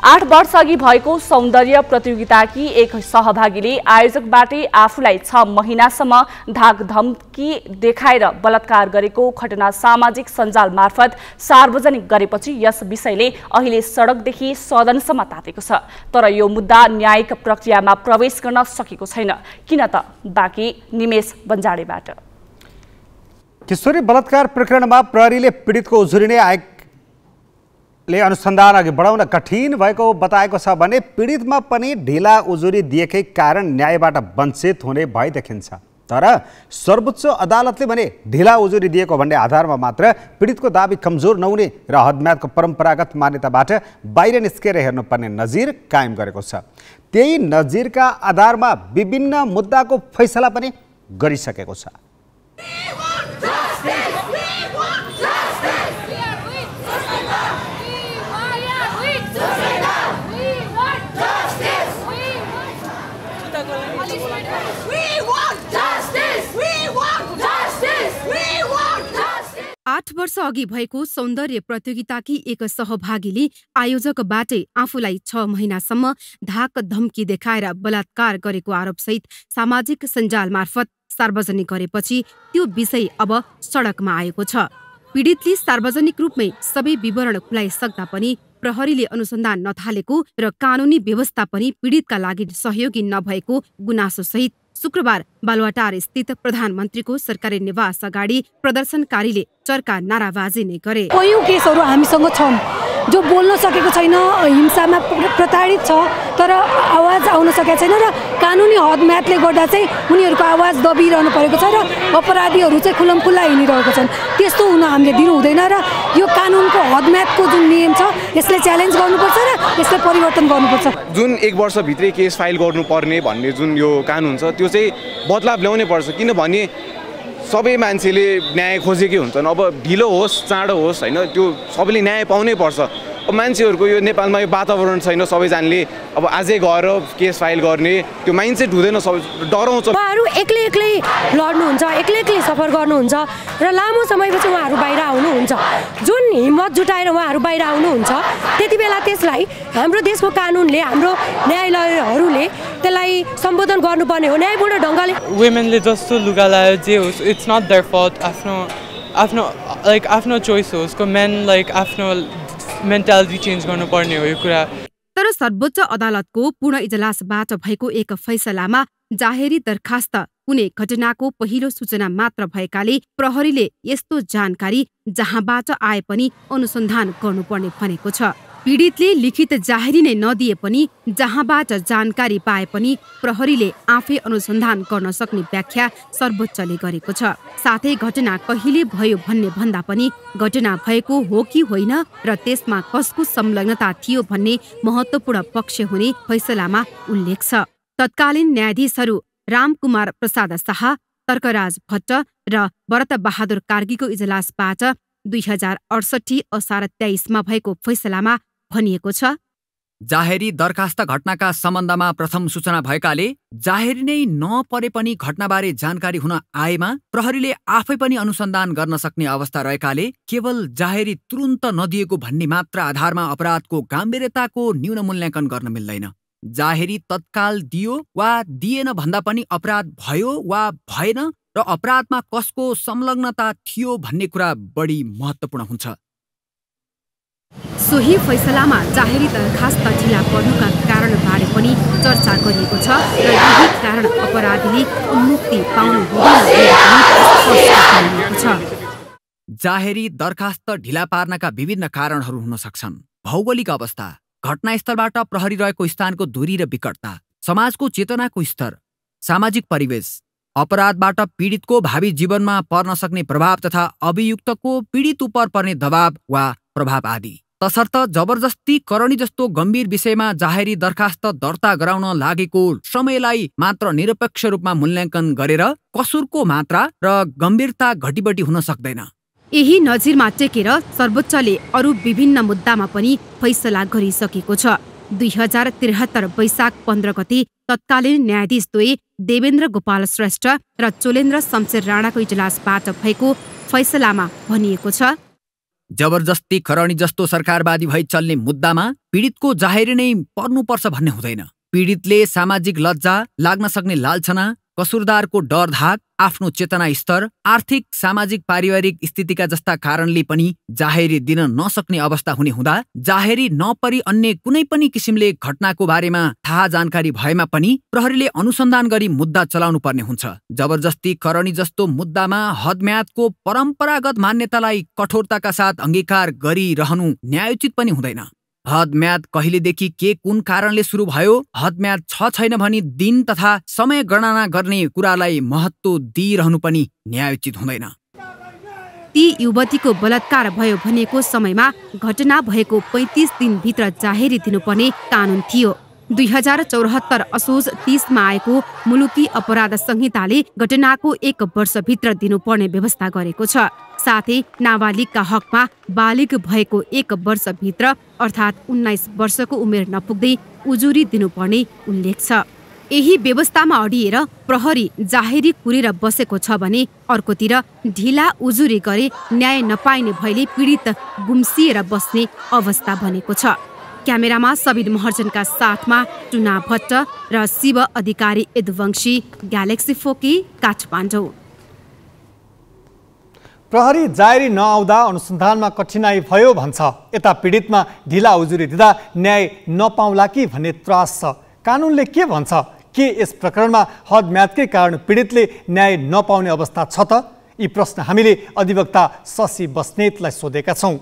8 वर्षअघि भएको सौन्दर्य प्रतियोगिताकी एक सहभागीले आयोजकबाटै आफूलाई 6 महिनासम्म धाक धम्की देखाएर बलात्कार गरेको घटना सामाजिक सञ्जाल मार्फत सार्वजनिक गरेपछि यस विषयले अहिले सडकदेखि सदनसम्म तातेको छ। तर यो मुद्दा न्यायिक प्रक्रियामा प्रवेश गर्न सकेको छैन। किन त बाँकी निमेश बन्जाडेबाट। किशोरी बलात्कार प्रकरणमा प्रहरीले पीडितको उजुरी नै ले अनुसन्धान अघि बढाउन कठिन भएको बताएको छ भने पीडितमा पनि ढिला उजुरी दिएकै कारण न्यायबाट वञ्चित हुने भइ देखिन्छ। तर सर्वोच्च अदालतले भने ढिला उजुरी दिएको भन्ने आधारमा मात्र पीडितको दाबी कमजोर नहुने र हदम्यादको परम्परागत मान्यताबाट बाहिर निस्केर हेर्नुपर्ने नजिर कायम गरेको छ। त्यही नजिरका आधारमा विभिन्न मुद्दाको फैसला पनि गरिसकेको छ। आठ वर्ष अघि भएको सौन्दर्य प्रतियोगिताकी एक सहभागीले आयोजकबाटै आफूलाई 6 महिनासम्म धाक धम्की देखाएर बलात्कार गरेको आरोपसहित सामाजिक सञ्जाल मार्फत सार्वजनिक गरेपछि त्यो विषय अब सडकमा आएको छ। पीडितले सार्वजनिक रूपमै सबै विवरण खुलाइसक्दा पनि प्रहरीले अनुसन्धान नथालेको र कानुनी व्यवस्था पनि पीडितका लागि सहयोगी नभएको गुनासोसहित शुक्रबार बालुवाटार स्थित प्रधानमन्त्रीको सरकारी निवास अगाडि प्रदर्शनकारीले चर्का नाराबाजी नै गरे। कयौं केसहरू हामीसँग छन् जो बोल्न सकेको छैन, हिंसामा प्रताडित छ तर आवाज आउन सकेको छैन र कानुनी हदम्यादले गर्दा चाहिँ उनीहरूको आवाज दबिरहनु परेको छ र अपराधीहरू चाहिँ खुलमखुल्ला हिँडिरहेको छन्। त्यस्तो हुन हामीले दिनु हुँदैन र यो कानुनको हदम्यादको जुन नियम छ यसले च्यालेन्ज गर्नुपर्छ र यसले परिवर्तन गर्नुपर्छ। जुन 1 वर्षभित्रै केस फाइल गर्नुपर्ने भन्ने जुन यो कानुन छ त्यो चाहिँ बदलाव ल्याउनै पर्छ। किनभने सबै मान्छेले न्याय खोजेकै हुन्छन्। अब ढिलो होस् चाँडो होस् होइन, त्यो सबैले न्याय पाउनै पर्छ। अब मान्छेहरूको यो नेपालमा यो वातावरण छैन, सबैजनाले अब आजै गएर केस फाइल गर्ने त्यो माइन्डसेट हुँदैन, सबै डराउँछ। उहाँहरू एक्लै लड्नुहुन्छ, एक्लै सफर गर्नुहुन्छ र लामो समयपछि उहाँहरू बाहिर आउनुहुन्छ। जुन हिम्मत जुटाएर उहाँहरू बाहिर आउनुहुन्छ त्यति बेला त्यसलाई हाम्रो देशको कानुनले, हाम्रो न्यायालयहरूले त्यसलाई सम्बोधन गर्नुपर्ने हो न्यायपूर्ण ढङ्गले। वुमेनले जस्तो लुगा लायो जे होस्, इट्स नट देयर फल्ट। आफ्नो चोइस हो उसको। मेन आफ्नो मेन्टालिटी चेन्ज गर्नुपर्ने हो यो कुरा। तर सर्वोच्च अदालतको पूर्ण इजलासबाट भएको एक फैसलामा जाहेरी दरखास्त कुनै घटनाको पहिलो सूचना मात्र भएकाले प्रहरीले यस्तो जानकारी जहाँबाट आए पनि अनुसन्धान गर्नुपर्ने भनेको छ। पीडितले लिखित जाहेरी नै नदिए पनि जहाँबाट जानकारी पाए पनि प्रहरीले आफै अनुसन्धान गर्न सक्ने व्याख्या सर्वोच्चले गरेको छ। साथै घटना कहिले भयो भन्ने भन्दा पनि घटना भएको हो कि होइन र त्यसमा कसको संलग्नता थियो भन्ने महत्त्वपूर्ण पक्ष हुने फैसलामा उल्लेख छ। तत्कालीन न्यायाधीशहरू रामकुमार प्रसाद शाह, तर्कराज भट्ट र भरत बहादुर कार्कीको इजलासबाट 2068 असार 23मा भएको फैसलामा भनिएको छ, जाहेरी दरखास्त घटनाका सम्बन्धमा प्रथम सूचना भएकाले जाहेरी नै नपरे पनि घटनाबारे जानकारी हुन आएमा प्रहरीले आफै पनि अनुसन्धान गर्न सक्ने अवस्था रहेकाले केवल जाहेरी तुरुन्त नदिएको भन्ने मात्र आधारमा अपराधको गम्भीरताको न्यून मूल्याङ्कन गर्न मिल्दैन। जाहेरी तत्काल दियो वा दिएन भन्दा पनि अपराध भयो वा भएन र अपराधमा कसको संलग्नता थियो भन्ने कुरा बढी महत्त्वपूर्ण हुन्छ। सोही फैसलामा जाहेरी दरखास्त ढिला पर्नुका कारणबारे पनि चर्चा गरिएको छ र यही कारण अपराधीले मुक्ति पाउनु हुँदैन। जाहेरी दरखास्त ढिला पार्नका विभिन्न कारणहरू हुन सक्छन्। भौगोलिक अवस्था, घटनास्थलबाट प्रहरी रहेको स्थानको दूरी र विकटता, समाजको चेतनाको स्तर, सामाजिक परिवेश, अपराधबाट पीडितको भावी जीवनमा पर्न सक्ने प्रभाव तथा अभियुक्तको पीडित उपर पर्ने दबाव वा प्रभाव आदि। तसर्थ जबरजस्ती करणी जस्तो गम्भीर विषयमा जाहेरी दरखास्त दर्ता गराउन लागेको समयलाई मात्र निरपेक्ष रूपमा मूल्याङ्कन गरेर कसुरको मात्रा र गम्भीरता घटीबढी हुन सक्दैन। यही नजिरमा टेकेर सर्वोच्चले अरू विभिन्न मुद्दामा पनि फैसला गरिसकेको छ। 2073 वैशाख 15 गते तत्कालीन न्यायाधीश द्वय देवेन्द्र गोपाल श्रेष्ठ र चोलेन्द्र शमशेर राणाको इजलासबाट भएको फैसलामा भनिएको छ, जबरजस्ती करणी जस्तो सरकारवादी भई चल्ने मुद्दामा पीडितको जाहेरी नै पर्नुपर्छ भन्ने हुँदैन। पीडितले सामाजिक लज्जा, लाग्न सक्ने लालछना, कसुरदारको डरधाक, आफ्नो चेतना स्तर, आर्थिक सामाजिक पारिवारिक स्थितिका जस्ता कारणले पनि जाहेरी दिन नसक्ने अवस्था हुने हुँदा जाहेरी नपरी अन्य कुनै पनि किसिमले घटनाको बारेमा थाहा जानकारी भएमा पनि प्रहरीले अनुसन्धान गरी मुद्दा चलाउनु पर्ने हुन्छ। जबरजस्ती करणी जस्तो मुद्दामा हदम्यादको परम्परागत मान्यतालाई कठोरताका साथ अंगीकार गरिरहनु न्यायोचित पनि हुँदैन। हदम्याद कहिलेदेखि के कुन कारणले सुरु भयो, हदम्याद छ छैन भनी दिन तथा समय गणना गर्ने कुरालाई महत्त्व दिइरहनु पनि न्यायोचित हुँदैन। ती युवतीको बलात्कार भयो भनेको समयमा घटना भएको 35 दिनभित्र जाहेरी दिनुपर्ने कानुन थियो। 2074 असोज 30 मा आएको मुलुकी अपराध संहिताले घटनाको 1 वर्षभित्र दिनुपर्ने व्यवस्था गरेको छ। साथै नाबालिगका हकमा बालिग भएको 1 वर्षभित्र अर्थात् 19 वर्षको उमेर नपुग्दै उजुरी दिनुपर्ने उल्लेख छ। यही व्यवस्थामा अडिएर प्रहरी जाहेरी कुरेर बसेको छ भने अर्कोतिर ढिला उजुरी गरे न्याय नपाइने भएले पीडित गुम्सिएर बस्ने अवस्था बनेको छ। क्यामेरामा सबिर महर्जनका साथमा टुना भट्ट र शिव अधिकारी यदुवंशी, ग्यालेक्सी फोकी, काठमाडौँ। प्रहरी जाहेरी नआउँदा अनुसन्धानमा कठिनाई भयो भन्छ। यता पीडितमा ढिला उजुरी दिँदा न्याय नपाउला कि भन्ने त्रास छ। कानुनले के भन्छ? के यस प्रकरणमा हदम्यादकै कारण पीडितले न्याय नपाउने अवस्था छ त? यी प्रश्न हामीले अधिवक्ता शशि बस्नेतलाई सोधेका छौँ।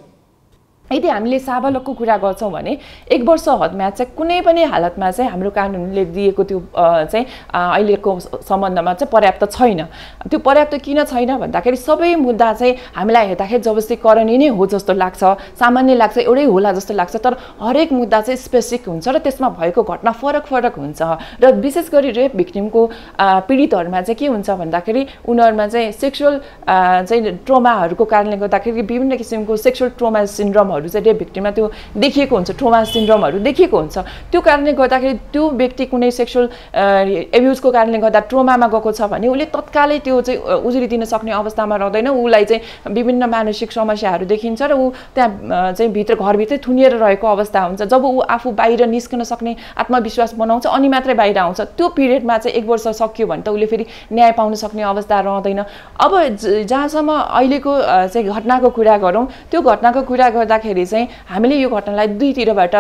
यदि हामीले साबालकको कुरा गर्छौँ भने 1 वर्ष हदम्याद चाहिँ कुनै पनि हालतमा चाहिँ हाम्रो कानुनले दिएको त्यो चाहिँ अहिलेको सम्बन्धमा चाहिँ पर्याप्त छैन। त्यो पर्याप्त किन छैन भन्दाखेरि सबै मुद्दा चाहिँ हामीलाई हेर्दाखेरि जबरजस्तीकरण नै हो जस्तो लाग्छ, सामान्य लाग्छ, एउटै होला जस्तो लाग्छ। तर हरेक मुद्दा चाहिँ स्पेसिफिक हुन्छ र त्यसमा भएको घटना फरक फरक हुन्छ। र विशेष गरी रेप भिक्टिमको पीडितहरूमा चाहिँ के हुन्छ भन्दाखेरि उनीहरूमा चाहिँ सेक्सुअल चाहिँ ट्रोमाहरूको कारणले गर्दाखेरि विभिन्न किसिमको सेक्सुअल ट्रोमा सिन्ड्रोमहरू चाहिँ रेप भिक्टिममा त्यो देखिएको हुन्छ, ट्रोमा सिन्ड्रोमहरू देखिएको हुन्छ। त्यो कारणले गर्दाखेरि त्यो व्यक्ति कुनै सेक्सुअल एब्युजको कारणले गर्दा ट्रोमामा गएको छ भने उसले तत्कालै त्यो चाहिँ उजुरी दिन सक्ने अवस्थामा रहँदैन। उसलाई चाहिँ विभिन्न मानसिक समस्याहरू देखिन्छ र ऊ त्यहाँ चाहिँ घरभित्रै थुनिएर रहेको अवस्था हुन्छ। जब ऊ आफू बाहिर निस्कन सक्ने आत्मविश्वास बनाउँछ अनि मात्रै बाहिर आउँछ। त्यो पिरियडमा चाहिँ 1 वर्ष सक्यो भने त उसले फेरि न्याय पाउन सक्ने अवस्था रहँदैन। अब जहाँसम्म अहिलेको चाहिँ घटनाको कुरा गरौँ, त्यो घटनाको कुरा गर्दाखेरि चाहिँ हामीले यो घटनालाई दुईतिरबाट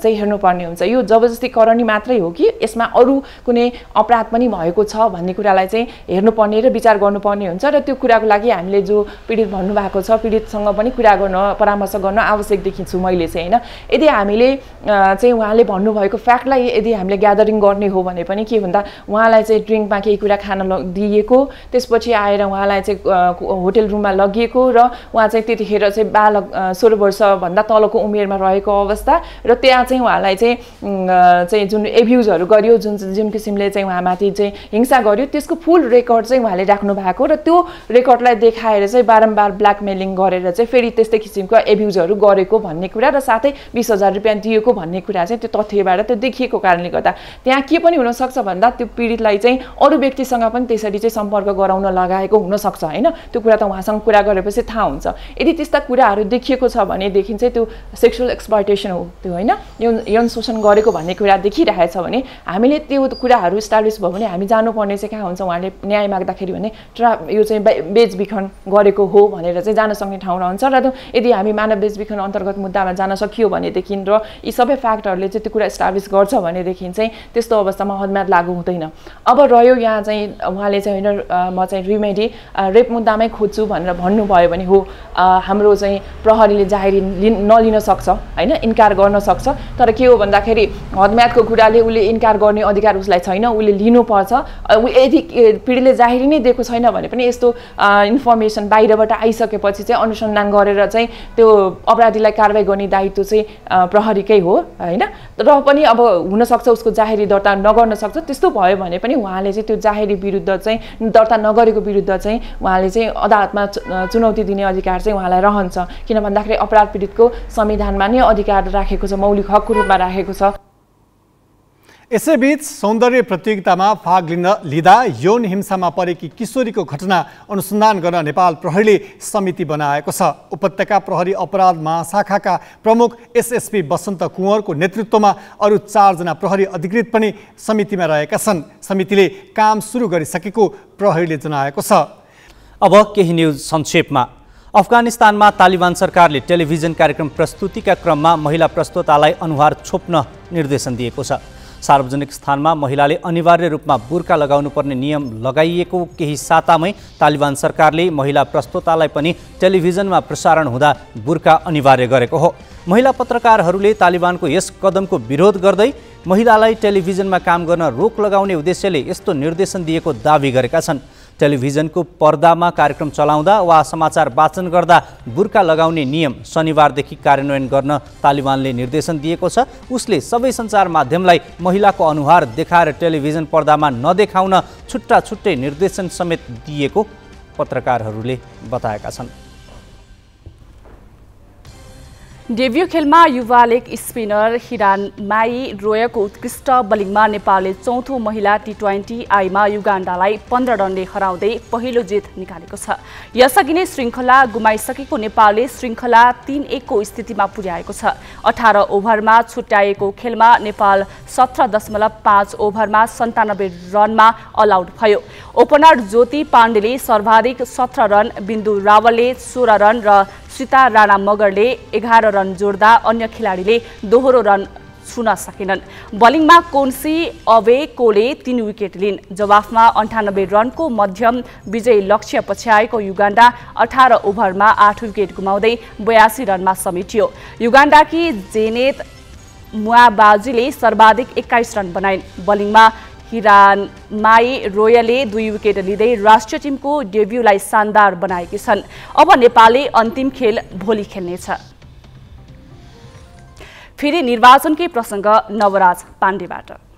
चाहिँ हेर्नुपर्ने हुन्छ। यो जबरजस्तीकरणी मात्रै हो कि यसमा अरू कुनै अपराध पनि भएको छ भन्ने कुरालाई चाहिँ हेर्नुपर्ने र विचार गर्नुपर्ने हुन्छ। र त्यो कुराको लागि हामीले जो पीडित भन्नुभएको छ, पीडितसँग पनि कुरा गर्न, परामर्श गर्न आवश्यक देखिन्छु मैले चाहिँ, होइन। यदि हामीले चाहिँ उहाँले भन्नुभएको फ्याक्टलाई यदि हामीले ग्यादरिङ गर्ने हो भने पनि के भन्दा उहाँलाई चाहिँ ड्रिङ्कमा केही कुरा खान दिएको, त्यसपछि आएर उहाँलाई चाहिँ होटेल रुममा लगिएको र उहाँ चाहिँ त्यतिखेर चाहिँ बालक 16 वर्षभन्दा तलको उमेरमा रहेको अवस्था र त्यहाँ चाहिँ उहाँलाई चाहिँ जुन एब्युजहरू गर्यो, जुन किसिमले चाहिँ उहाँमाथि चाहिँ हिंसा गर्यो, त्यसको फुल रेकर्ड चाहिँ उहाँले राख्नु भएको र त्यो रेकर्डलाई देखाएर चाहिँ बारम्बार ब्ल्याकमेलिङ गरेर चाहिँ फेरि त्यस्तै किसिमको एब्युजहरू गरेको भन्ने कुरा र साथै 20,000 रुपियाँ दिएको भन्ने कुरा चाहिँ त्यो तथ्यबाट त्यो देखिएको कारणले गर्दा त्यहाँ के पनि हुनसक्छ भन्दा त्यो पीडितलाई चाहिँ अरू व्यक्तिसँग पनि त्यसरी चाहिँ सम्पर्क गराउन लगाएको हुनसक्छ, होइन। त्यो कुरा त उहाँसँग कुरा गरेपछि थाहा हुन्छ। यदि त्यस्ता कुराहरू देखिएको छ भनेदेखि चाहिँ त्यो सेक्सुअल एक्सप्लोइटेसन हो, त्यो होइन यौन शोषण गरेको भन्ने कुरा देखिरहेछ भने हामीले त्यो कुराहरू इस्टाब्लिस भयो भने हामी जानुपर्ने चाहिँ कहाँ हुन्छ, उहाँले न्याय माग्दाखेरि भने यो चाहिँ बेचबिखन गरेको हो भनेर चाहिँ जान सक्ने ठाउँ रहन्छ। र यदि हामी मानव बेचबिखन अन्तर्गत मुद्दामा जान सकियो भनेदेखि र यी सबै फ्याक्टरहरूले चाहिँ त्यो कुरा इस्टाब्लिस गर्छ भनेदेखि चाहिँ त्यस्तो अवस्थामा हदम्याद लागू हुँदैन। अब रह्यो यहाँ चाहिँ उहाँले चाहिँ होइन म चाहिँ रिमेडी रेप मुद्दामै खोज्छु भनेर भन्नुभयो भने हो, हाम्रो चाहिँ प्रहरीले जाहेरी नलिन सक्छ होइन, इन्कार गर्न सक्छ। तर के हो भन्दाखेरि हदम्यादको कुराले उसले इन्कार गर्ने अधिकार उसलाई छैन, उसले लिनुपर्छ। यदि पीडितले जाहेरी नै दिएको छैन भने पनि यस्तो इन्फर्मेसन बाहिरबाट आइसकेपछि चाहिँ अनुसन्धान गरेर चाहिँ त्यो अपराधीलाई कारबाही गर्ने दायित्व चाहिँ प्रहरीकै हो होइन। र पनि अब हुनसक्छ उसको जाहेरी दर्ता नगर्न सक्छ, त्यस्तो भयो भने पनि उहाँले चाहिँ त्यो जाहेरी विरुद्ध चाहिँ दर्ता नगरेको विरुद्ध चाहिँ उहाँले चाहिँ अदालतमा चुनौती दिने अधिकार चाहिँ उहाँलाई रहन्छ। किन भन्दाखेरि अपराध पीडितको संविधानमा नै अधिकार राखेको छ, मौलिक हकको रूपमा राखेको छ। यसैबीच सौन्दर्य प्रतियोगितामा भाग लिँदा यौन हिंसामा परेकी किशोरीको घटना अनुसन्धान गर्न नेपाल प्रहरीले समिति बनाएको छ। उपत्यका प्रहरी अपराध महाशाखाका प्रमुख एसएसपी वसन्त कुँवरको नेतृत्वमा अरू 4 जना प्रहरी अधिकृत पनि समितिमा रहेका छन्। समितिले काम सुरु गरिसकेको प्रहरीले जनाएको छ। अब केही न्युज संक्षेपमा। अफगानिस्तानमा तालिबान सरकारले टेलिभिजन कार्यक्रम प्रस्तुतिका क्रममा महिला प्रस्तोतालाई अनुहार छोप्न निर्देशन दिएको छ। सार्वजनिक स्थानमा महिलाले अनिवार्य रूपमा बुर्का लगाउनुपर्ने नियम लगाइएको केही सातामै तालिबान सरकारले महिला प्रस्तोतालाई पनि टेलिभिजनमा प्रसारण हुँदा बुर्का अनिवार्य गरेको हो। महिला पत्रकारहरूले तालिबानको यस कदमको विरोध गर्दै महिलालाई टेलिभिजनमा काम गर्न रोक लगाउने उद्देश्यले यस्तो निर्देशन दिएको दावी गरेका छन्। टेलिभिजनको पर्दामा कार्यक्रम चलाउँदा वा समाचार वाचन गर्दा बुर्का लगाउने नियम शनिबारदेखि कार्यान्वयन गर्न तालिबानले निर्देशन दिएको छ। उसले सबै सञ्चार माध्यमलाई महिलाको अनुहार देखाएर टेलिभिजन पर्दामा नदेखाउन छुट्टा छुट्टै निर्देशन समेत दिएको पत्रकारहरूले बताएका छन्। डेब्यू खेलमा युवा लेग स्पिनर हिरान माई रोयको उत्कृष्ट बलिङमा नेपालले चौथो महिला टी20 आईमा युगान्डालाई 15 रनले हराउँदै पहिलो जित निकालेको छ। यसअघि नै श्रृङ्खला गुमाइसकेको नेपालले श्रृङ्खला 3-1 को स्थितिमा पुर्याएको छ। 18 ओभरमा छुट्याएको खेलमा नेपाल 17.5 ओभरमा 97 रनमा अल आउट भयो। ओपनर ज्योति पाण्डेले सर्वाधिक 17 रन, बिन्दु रावलले 16 रन र सीता राणा मगरले 11 रन जोड्दा अन्य खेलाडीले दोहोरो रन छुन सकेनन्। बलिङमा कोन्सी अवे कोले 3 विकेट लिन्। जवाफमा 98 रनको मध्यम विजयी लक्ष्य पछ्याएको युगान्डा 18 ओभरमा 8 विकेट गुमाउँदै 82 रनमा समेटियो। युगान्डाकी जेनेत मुआबाजीले सर्वाधिक 21 रन बनाइन्। बलिङमा हिरान माई रोयले 2 विकेट लिँदै राष्ट्रिय टिमको डेब्यूलाई शानदार बनाएकी छन्। अब नेपालले अन्तिम खेल भोलि खेल्नेछ। फेरि निर्वाचनकै प्रसङ्ग नवराज पाण्डेबाट।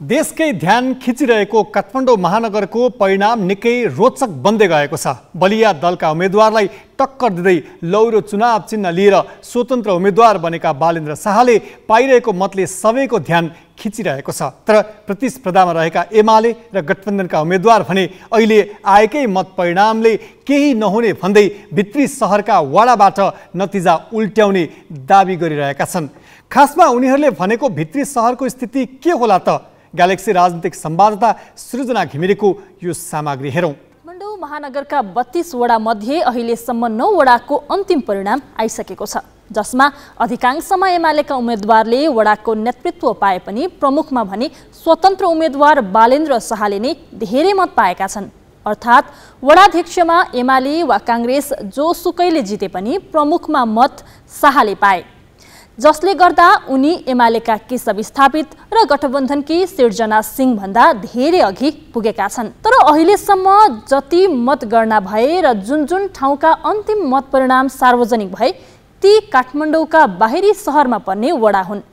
देशकै ध्यान खिचिरहेको काठमाडौँ महानगरको परिणाम निकै रोचक बन्दै गएको छ। बलिया दलका उम्मेदवारलाई टक्कर दिँदै लौरो चुनाव चिन्ह लिएर स्वतन्त्र उम्मेदवार बनेका बालेन्द्र शाहले पाइरहेको मतले सबैको ध्यान खिचिरहेको छ। तर प्रतिस्पर्धामा रहेका एमाले र गठबन्धनका उम्मेदवार भने अहिले आएकै मत परिणामले केही नहुने भन्दै भित्री सहरका वाडाबाट नतिजा उल्ट्याउने दाबी गरिरहेका छन्। खासमा उनीहरूले भनेको भित्री सहरको स्थिति के होला त? ग्यालेक्सी राजनीतिक संवाददाता सृजना घिमिरेको यो सामग्री हेरौँ। काठमाडौँ महानगरका 32 वडा मध्ये अहिलेसम्म 9 वडाको अन्तिम परिणाम आइसकेको छ, जसमा अधिकांशमा एमालेका उम्मेदवारले वडाको नेतृत्व पाए पनि प्रमुखमा भने स्वतन्त्र उम्मेदवार बालेन्द्र शाहले नै धेरै मत पाएका छन्। अर्थात् वडाध्यक्षमा एमाले वा काङ्ग्रेस जोसुकैले जिते पनि प्रमुखमा मत शाहले पाए, जसले गर्दा उनी एमालेका केशव स्थापित र गठबन्धनकी सिर्जना सिंह भन्दा धेरै अघि पुगेका छन्। तर अहिलेसम्म जति मतगणना भए र जुन जुन ठाउँका अन्तिम मत परिणाम सार्वजनिक भए ती काठमाडौँका बाहिरी सहरमा पर्ने वडा हुन्।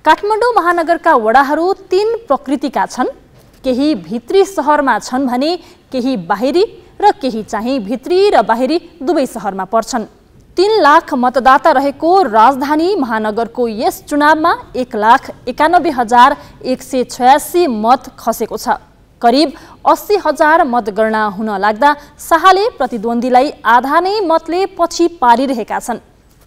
काठमाडौँ महानगरका वडाहरू 3 प्रकृतिका छन्। केही भित्री सहरमा छन् भने केही बाहिरी र केही चाहिँ भित्री र बाहिरी दुवै सहरमा पर्छन्। 3 लाख मतदाता रहेको राजधानी महानगरको यस चुनावमा 1,91,186 मत खसेको छ। करिब 80,000 मतगणना हुन लाग्दा शाहले प्रतिद्वन्द्वीलाई आधा नै मतले पछि पारिरहेका छन्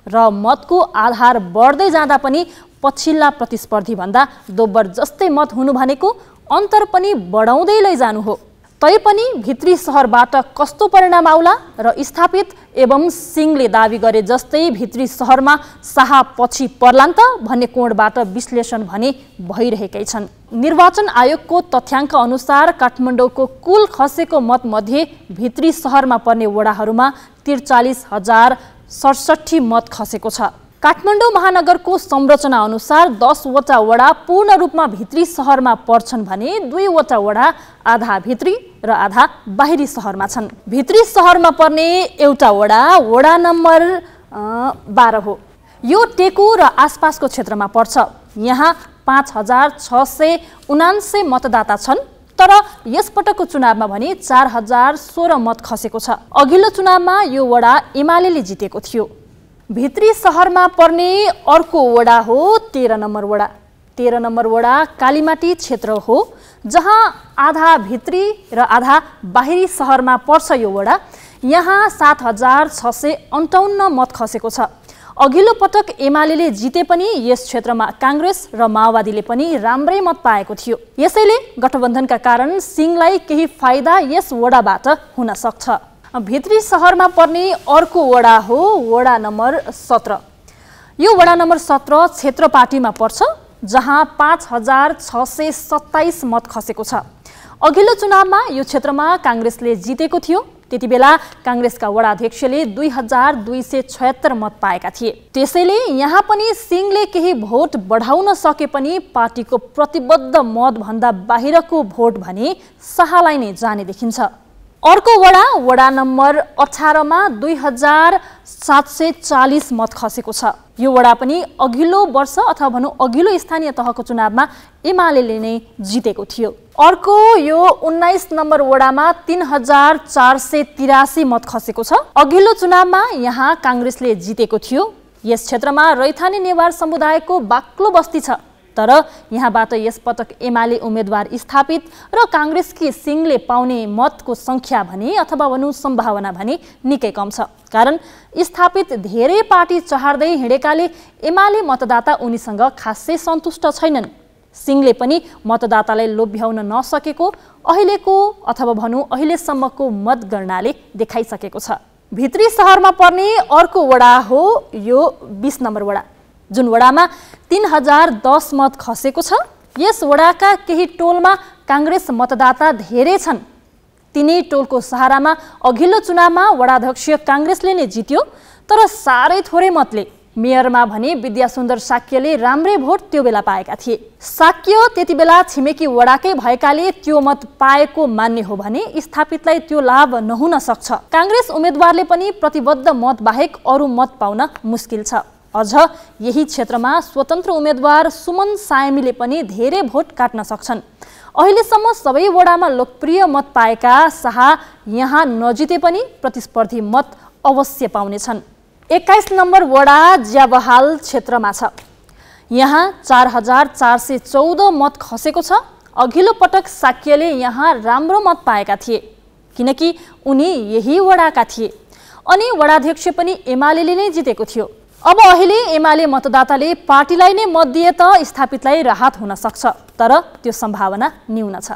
र मतको आधार बढ्दै जाँदा पनि पछिल्ला प्रतिस्पर्धी भन्दा दोब्बर जस्तै मत हुनु भनेको अन्तर पनि बढाउँदै लैजानु हो। तैपनि भित्री सहरबाट कस्तो परिणाम आउला र स्थापित एवं सिंहले दावी गरे जस्तै भित्री सहरमा शाह पछि पर्लान् त भन्ने कोणबाट विश्लेषण भने भइरहेकै छन्। निर्वाचन आयोगको तथ्याङ्क अनुसार काठमाडौँको कुल खसेको मतमध्ये भित्री सहरमा पर्ने वडाहरूमा 43,067 मत खसेको छ। काठमाडौँ महानगरको संरचना अनुसार 10 वटा वडा पूर्ण रूपमा भित्री सहरमा पर्छन् भने 2 वटा वडा आधा भित्री र आधा बाहिरी सहरमा छन्। भित्री सहरमा पर्ने एउटा वडा नम्बर 12 हो। यो टेकु र आसपासको क्षेत्रमा पर्छ। यहाँ 5,679 मतदाता छन्, तर यसपटकको चुनावमा भने 4,016 मत खसेको छ। अघिल्लो चुनावमा यो वडा एमालेले जितेको थियो। भित्री सहरमा पर्ने अर्को वडा हो 13 नम्बर वडा। 13 नम्बर वडा कालीमाटी क्षेत्र हो, जहाँ आधा भित्री र आधा बाहिरी सहरमा पर्छ यो वडा। यहाँ 7,658 मत खसेको छ। अघिल्लो पटक एमालेले जिते पनि यस क्षेत्रमा काङ्ग्रेस र माओवादीले पनि राम्रै मत पाएको थियो। यसैले गठबन्धनका कारण सिंहलाई केही फाइदा यस वडाबाट हुन सक्छ। भित्री सहरमा पर्ने अर्को वडा हो वडा नम्बर 17। यो वडा नम्बर 17 क्षेत्र पार्टीमा पर्छ, जहाँ 5,627 मत खसेको छ। अघिल्लो चुनावमा यो क्षेत्रमा काङ्ग्रेसले जितेको थियो। त्यति बेला काङ्ग्रेसका वडाध्यक्षले 2,276 मत पाएका थिए। त्यसैले यहाँ पनि सिंहले केही भोट बढाउन सके पनि पार्टीको प्रतिबद्ध मतभन्दा बाहिरको भोट भने शाहलाई नै जाने देखिन्छ। अर्को वडा नम्बर 18 मा 2,740 मत खसेको छ। यो वडा पनि अघिल्लो वर्ष अथवा भनौँ अघिल्लो स्थानीय तहको चुनावमा एमालेले नै जितेको थियो। अर्को यो 19 नम्बर वडामा 3,483 मत खसेको छ। अघिल्लो चुनावमा यहाँ काङ्ग्रेसले जितेको थियो। यस क्षेत्रमा रैथाने नेवार समुदायको बाक्लो बस्ती छ, तर यहाँबाट यसपटक एमाले उम्मेदवार स्थापित र काङ्ग्रेसकी सिंहले पाउने मतको सङ्ख्या भने अथवा भनौँ सम्भावना भने निकै कम छ। कारण स्थापित धेरै पार्टी चहार्दै हिँडेकाले एमाले मतदाता उनीसँग खासै सन्तुष्ट छैनन्। सिंहले पनि मतदातालाई लोभ्याउन नसकेको अहिलेको अथवा भनौँ अहिलेसम्मको मतगणनाले देखाइसकेको छ। भित्री सहरमा पर्ने अर्को वडा हो यो 20 नम्बर वडा, जुन वडामा 3,010 मत खसेको छ। यस वडाका केही टोलमा काङ्ग्रेस मतदाता धेरै छन्। तिनै टोलको सहारामा अघिल्लो चुनावमा वडाध्यक्ष काङ्ग्रेसले नै जित्यो, तर साह्रै थोरै मतले। मेयरमा भने विद्यासुन्दर साक्यले राम्रै भोट त्यो बेला पाएका थिए। साक्य त्यति बेला छिमेकी वडाकै भएकाले त्यो मत पाएको मान्ने हो भने स्थापितलाई त्यो लाभ नहुन सक्छ। काङ्ग्रेस उम्मेदवारले पनि प्रतिबद्ध मत बाहेक अरू मत पाउन मुस्किल छ। अझ यही क्षेत्रमा स्वतन्त्र उम्मेदवार सुमन सायमीले पनि धेरै भोट काट्न सक्छन्। अहिलेसम्म सबै वडामा लोकप्रिय मत पाएका शाह यहाँ नजिते पनि प्रतिस्पर्धी मत अवश्य पाउनेछन्। 21 नम्बर वडा ज्याबहाल क्षेत्रमा छ। यहाँ 4,414 मत खसेको छ। अघिल्लो पटक साक्यले यहाँ राम्रो मत पाएका थिए, किनकि उनी यही वडाका थिए अनि वडाध्यक्ष पनि एमालेले नै जितेको थियो। अब अहिले एमाले मतदाताले पार्टीलाई नै मत दिए त स्थापितलाई राहत हुन सक्छ, तर त्यो सम्भावना न्यून छ।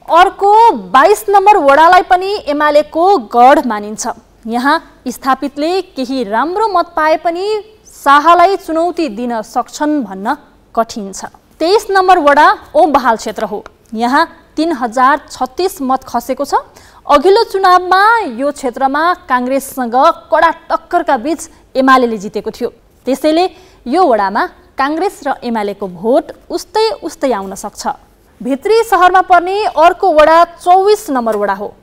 अर्को 22 नम्बर वडालाई पनि एमालेको गढ मानिन्छ। यहाँ स्थापितले केही राम्रो मत पाए पनि शाहलाई चुनौती दिन सक्छन् भन्न कठिन छ। 23 नम्बर वडा ओम बहाल क्षेत्र हो। यहाँ 3,036 मत खसेको छ। अघिल्लो चुनावमा यो क्षेत्रमा काङ्ग्रेससँग कडा टक्करका बीच एमालेले जितेको थियो। त्यसैले यो वडामा काङ्ग्रेस र एमालेको भोट उस्तै आउन सक्छ। भित्री सहरमा पर्ने अर्को वडा 24 नम्बर वडा हो।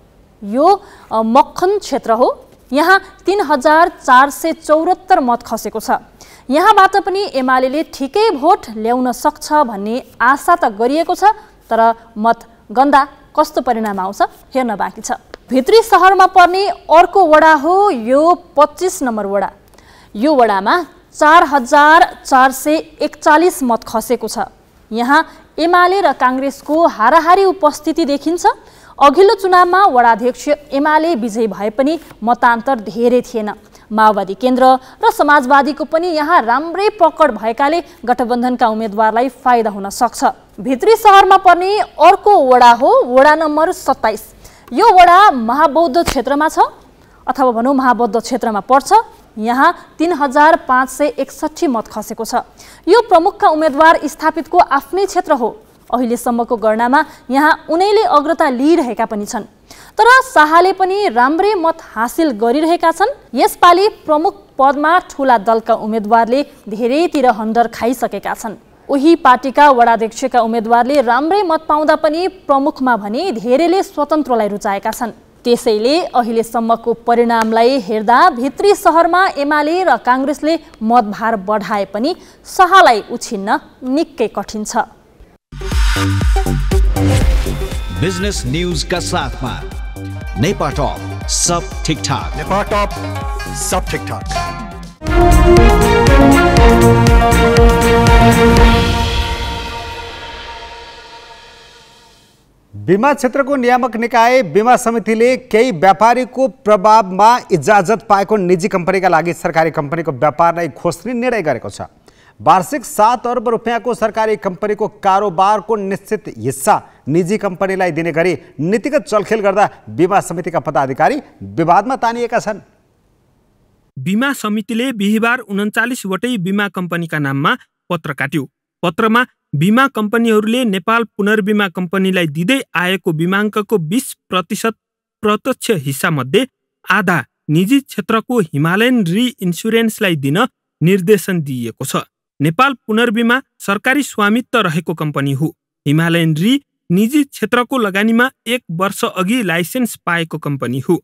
यो मक्खन क्षेत्र हो। यहाँ 3,474 मत खसेको छ। यहाँबाट पनि एमालेले ठिकै भोट ल्याउन सक्छ भन्ने आशा त गरिएको छ, तर मत गन्दा कस्तो परिणाम आउँछ हेर्न बाँकी छ। भित्री सहरमा पर्ने अर्को वडा हो यो 25 नम्बर वडा। यो वडामा 4,441 मत खसेको छ। यहाँ एमाले र काङ्ग्रेसको हाराहारी उपस्थिति देखिन्छ। अघिल्लो चुनावमा वडाध्यक्ष एमाले विजयी भए पनि मतान्तर धेरै थिएन। माओवादी केन्द्र र समाजवादीको पनि यहाँ राम्रै पकड भएकाले गठबन्धनका उम्मेदवारलाई फाइदा हुन सक्छ। भित्री सहरमा पर्ने अर्को वडा हो वडा नम्बर 27। यो वडा महाबौद्ध क्षेत्रमा छ अथवा भनौँ महाबौद्ध क्षेत्रमा पर्छ। यहाँ 3561 मत खसेको छ। यो प्रमुखका उम्मेदवार स्थापितको आफ्नै क्षेत्र हो। अहिलेसम्मको गणनामा यहाँ उनैले अग्रता लिइरहेका पनि छन्। तर शाहले पनि राम्रै मत हासिल गरिरहेका छन्। यसपालि प्रमुख पदमा ठूला दलका उम्मेदवारले धेरैतिर हन्डर खाइसकेका छन्। उही पार्टीका वडाध्यक्षका उम्मेदवारले राम्रै मत पाउँदा पनि प्रमुखमा भने धेरैले स्वतन्त्रलाई रुचाएका छन्। त्यसैले अहिलेसम्मको परिणामलाई हेर्दा भित्री सहरमा एमाले र काङ्ग्रेसले मतभार बढाए पनि शाहलाई उछिन्न निकै कठिन छ। बिजनेस न्यूज का साथ में नेपाटॉप सब ठीक ठाक। नेपाटॉप सब ठीक ठाक। बीमा क्षेत्रको नियामक निकाय बीमा समितिले केही व्यापारीको प्रभावमा इजाजत पाएको निजी कम्पनीका लागि सरकारी कम्पनीको व्यापारलाई खोस्ने निर्णय गरेको छ। वार्षिक 7 अर्ब रुपियाँको सरकारी कम्पनीको कारोबारको निश्चित हिस्सा निजी कम्पनीलाई दिने गरी नीतिगत चलखेल गर्दा बीमा समितिका पदाधिकारी विवादमा तानिएका छन्। बीमा समितिले बिहिबार 39 वटै बीमा कम्पनीका नाममा पत्र काट्यो। पत्रमा बीमा कम्पनीहरूले नेपाल पुनर्बीमा कम्पनीलाई दिँदै आएको बीमाङ्कको 20% प्रत्यक्ष हिस्सा मध्ये आधा निजी क्षेत्रको हिमालयन रि इन्स्योरेन्सलाई दिन निर्देशन दिइएको छ। नेपाल पुनर्बीमा सरकारी स्वामित्व रहेको कम्पनी हो। हिमालयन रि निजी क्षेत्रको लगानीमा 1 वर्ष अघि लाइसेन्स पाएको कम्पनी हो।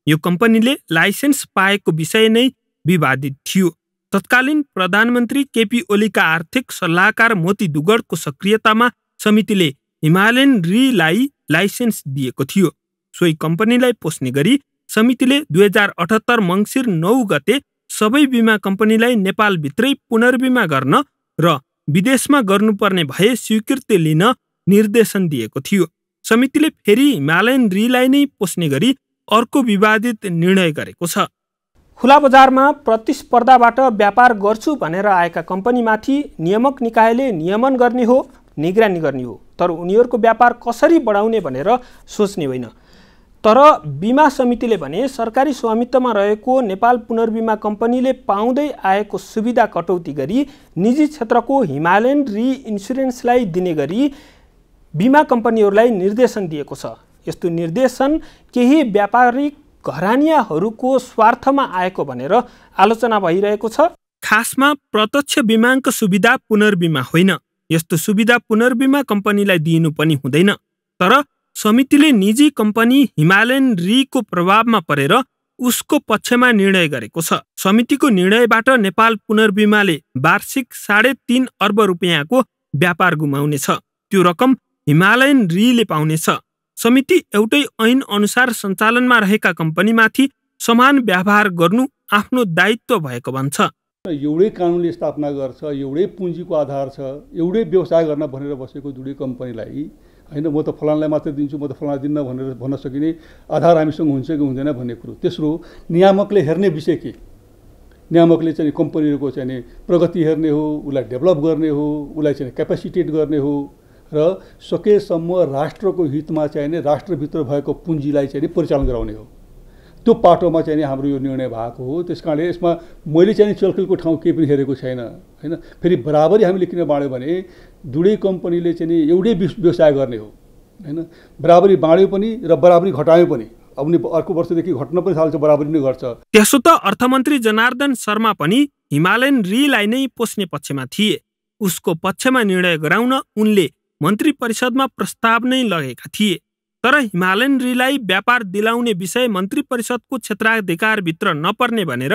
यो कम्पनीले लाइसेन्स पाएको विषय नै विवादित थियो। तत्कालीन प्रधानमन्त्री केपी ओलीका आर्थिक सल्लाहकार मोती दुगडको सक्रियतामा समितिले हिमालयन रिलाई लाइसेन्स दिएको थियो। सोही कम्पनीलाई पोस्ने गरी समितिले 2078 मङ्सिर 9 गते सबै बीमा कम्पनीलाई नेपालभित्रै पुनर्बीमा गर्न र विदेशमा गर्नुपर्ने भए स्वीकृति लिन निर्देशन दिएको थियो। समितिले फेरि हिमालयन रिलाई नै पोस्ने गरी अर्को विवादित निर्णय गरेको छ। खुला बजारमा प्रतिस्पर्धाबाट व्यापार गर्छु भनेर आएका कम्पनीमाथि नियामक निकायले नियमन गर्ने हो, निगरानी गर्ने हो। तर उनीहरूको व्यापार कसरी बढाउने भनेर सोच्ने होइन। तर बीमा समितिले भने सरकारी स्वामित्वमा रहेको नेपाल पुनर्बीमा कम्पनीले पाउँदै आएको सुविधा कटौती गरी निजी क्षेत्रको हिमालयन रि इन्स्योरेन्सलाई दिने गरी बीमा कम्पनीहरूलाई निर्देशन दिएको छ। यस्तो निर्देशन केही व्यापारिक घरानियाहरूको स्वार्थमा आएको भनेर आलोचना भइरहेको छ। खासमा प्रत्यक्ष बीमाङ्क सुविधा पुनर्बीमा होइन। यस्तो सुविधा पुनर्बीमा कम्पनीलाई दिइनु पनि हुँदैन। तर समितिले निजी कम्पनी हिमालयन रिको प्रभावमा परेर उसको पक्षमा निर्णय गरेको छ। समितिको निर्णयबाट नेपाल पुनर्बीमाले वार्षिक 3.5 अर्ब रुपियाँको व्यापार गुमाउनेछ। त्यो रकम हिमालयन रिले पाउनेछ। समिति एउटै ऐन अनुसार सञ्चालनमा रहेका कम्पनीमाथि समान व्यवहार गर्नु आफ्नो दायित्व भएको भन्छ। एउटै कानुनले स्थापना गर्छ, एउटै पुँजीको आधार छ, एउटै व्यवसाय गर्न भनेर बसेको दुवै कम्पनीलाई होइन म त फलानलाई मात्रै दिन्छु, म त फलाना दिन्न भनेर भन्न सकिने आधार हामीसँग हुन्छ कि हुँदैन भन्ने कुरो। तेस्रो नियामकले हेर्ने विषय के? नियामकले चाहिँ कम्पनीहरूको चाहिँ प्रगति हेर्ने हो, उसलाई डेभलप गर्ने हो, उसलाई चाहिँ क्यापेसिटेट गर्ने हो र सकेसम्म राष्ट्रको हितमा चाहिँ राष्ट्रभित्र भएको पुँजीलाई चाहिँ परिचालन गराउने हो। त्यो पाटोमा चाहिँ हाम्रो यो निर्णय भएको हो। त्यसकारणले यसमा मैले चाहिँ चलखेलको ठाउँ केही पनि हेरेको छैन होइन। फेरि बराबरी हामीले किन बाँड्यो भने दुवै कम्पनीले चाहिँ एउटै व्यवसाय गर्ने हो होइन। बराबरी बाँड्यो पनि र बराबरी घटायो पनि। अब अर्को वर्षदेखि घट्न पनि थाल्छ, बराबरी नै गर्छ। त्यसो त अर्थमन्त्री जनार्दन शर्मा पनि हिमालयन रिलाई नै पोस्ने पक्षमा थिए। उसको पक्षमा निर्णय गराउन उनले मन्त्री परिषदमा प्रस्ताव नै लगेका थिए। तर हिमालयन रिलाई व्यापार दिलाउने विषय मन्त्री परिषदको क्षेत्राधिकारभित्र नपर्ने भनेर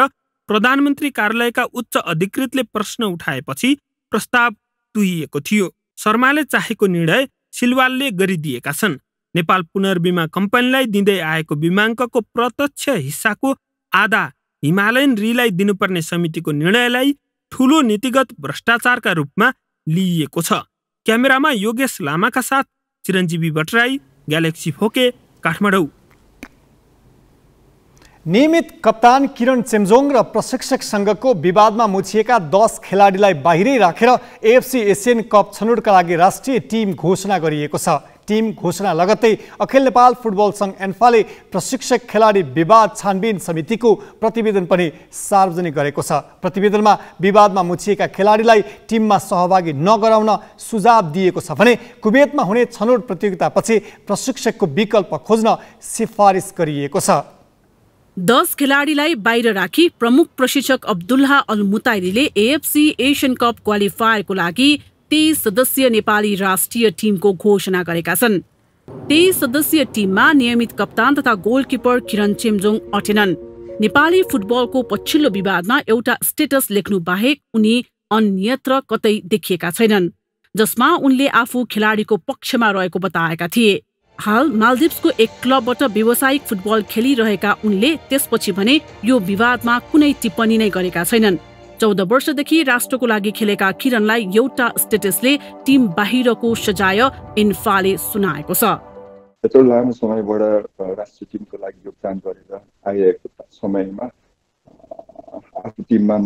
प्रधानमन्त्री कार्यालयका उच्च अधिकृतले प्रश्न उठाएपछि प्रस्ताव तुहिएको थियो। शर्माले चाहेको निर्णय सिलवालले गरिदिएका छन्। नेपाल पुनर्बीमा कम्पनीलाई दिँदै आएको बीमाङ्कको प्रत्यक्ष हिस्साको आधा हिमालयन रिलाई दिनुपर्ने समितिको निर्णयलाई ठूलो नीतिगत भ्रष्टाचारका रूपमा लिइएको छ। क्यामेरामा योगेश लामाका साथ चिरञ्जीवी भट्टराई, ग्यालेक्सी फोके, काठमाडौँ। नियमित कप्तान किरण चेम्जोङ र प्रशिक्षक संघको विवादमा मुछिएका 10 खेलाडीलाई बाहिरै राखेर एएफसी एसियन कप छनौटका लागि राष्ट्रिय टिम घोषणा गरिएको छ। टिम घोषणा लगत्तै अखिल नेपाल फुटबल सङ्घ एन्फाले प्रशिक्षक खेलाडी विवाद छानबिन समितिको प्रतिवेदन पनि सार्वजनिक गरेको छ। प्रतिवेदनमा विवादमा मुछिएका खेलाडीलाई टिममा सहभागी नगराउन सुझाव दिएको छ भने कुवेतमा हुने छनौट प्रतियोगितापछि प्रशिक्षकको विकल्प खोज्न सिफारिस गरिएको छ। 10 खेलाडीलाई बाहिर राखी प्रमुख प्रशिक्षक अब्दुल्ला अल मुताइरीले एएफसी एसियन कप क्वालिफायरको लागि 23 सदस्यीय नेपाली राष्ट्रिय टिमको घोषणा गरेका छन्। 23 सदस्यीय टिममा नियमित कप्तान तथा गोलकिपर किरण चेम्जोङ अटेनन्। नेपाली फुटबलको पछिल्लो विवादमा एउटा स्टेटस लेख्नु बाहेक उनी अन्यत्र कतै देखिएका छैनन्, जसमा उनले आफू खेलाडीको पक्षमा रहेको बताएका थिए। हाल मालदिप्सको एक क्लबबाट व्यावसायिक फुटबल खेलिरहेका उनले त्यसपछि भने यो विवादमा कुनै टिप्पणी नै गरेका छैनन्। 14 वर्षदेखि राष्ट्रको लागि खेलेका किरणलाई एउटा स्टेटसले टिम बाहिरको सजाय इन्फाले सुनाएको छ। यत्रो लामो समयबाट राष्ट्रिय टिमको लागि योगदान गरेर आइरहेको समयमा आफू टिममा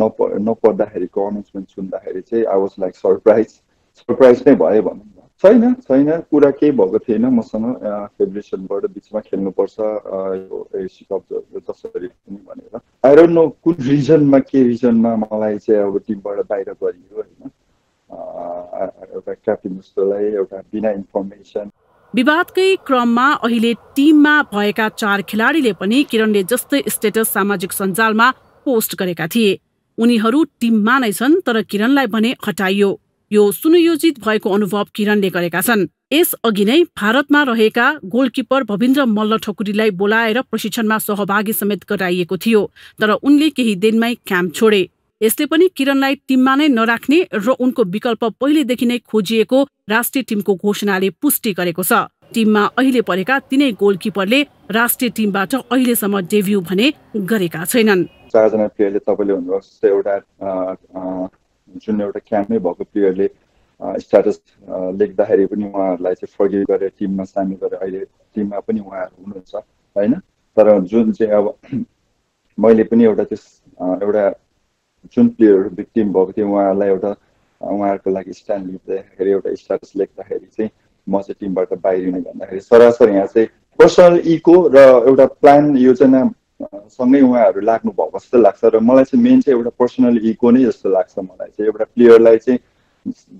नपर्दाखेरिको अनाउन्समेन्ट सुन्दाखेरि चाहिँ आई वाज लाइक सरप्राइज नै भयो भनौँ न। छैन कुरा केही भएको थिएन मसँग फेडरेसनबाट बिचमा खेल्नुपर्छ एसी कप जसरी पनि भनेर। आई डोन्ट नो कुन रिजनमा मलाई चाहिँ अब टिमबाट बाहिर गरियो होइन, एउटा क्याप्टेन जस्तोलाई एउटा बिना इन्फर्मेसन। विवादकै क्रममा अहिले टिममा भएका 4 खेलाडीले पनि किरणले जस्तै स्टेटस सामाजिक सञ्जालमा पोस्ट गरेका थिए। उनीहरू टिममा नै छन् तर किरणलाई भने हटाइयो। यो सुनियोजित भएको अनुभव किरणले गरेका छन्। यसअघि नै भारतमा रहेका गोलकिपर भविन्द्र मल्ल ठकुरीलाई बोलाएर प्रशिक्षणमा सहभागी समेत गराइएको थियो, तर उनले केही दिनमै क्याम्प छोडे। यसले पनि किरणलाई टिममा नै नराख्ने र उनको विकल्प पहिलेदेखि नै खोजिएको राष्ट्रिय टिमको घोषणाले पुष्टि गरेको छ। टिममा अहिले परेका तिनै गोलकिपरले राष्ट्रिय टिमबाट अहिलेसम्म डेब्यू भने गरेका छैनन्। 4 जना प्लेयरले तपाईले भन्नुभएको जस्तै एउटा जुन एउटा क्याम्पमै भएको प्लेयरले स्ट्याटस लेख्दाखेरि पनि उहाँहरूलाई चाहिँ फर्गिभ गरेर टिममा सामेल गरेर अहिले टिममा पनि उहाँहरू हुनुहुन्छ होइन। तर जुन चाहिँ अब मैले पनि एउटा जुन प्लेयरहरू भिक्टिम भएको थियो उहाँहरूलाई उहाँहरूको लागि स्ट्यान्ड लिँदाखेरि एउटा स्ट्याटस लेख्दाखेरि चाहिँ म चाहिँ टिमबाट बाहिरिने भन्दाखेरि सरासर यहाँ चाहिँ पर्सनल इको र एउटा प्लान योजना सँगै उहाँहरू लाग्नु भएको जस्तो लाग्छ र मलाई चाहिँ मेन चाहिँ एउटा पर्सनल इको नै जस्तो लाग्छ। मलाई चाहिँ एउटा प्लेयरलाई चाहिँ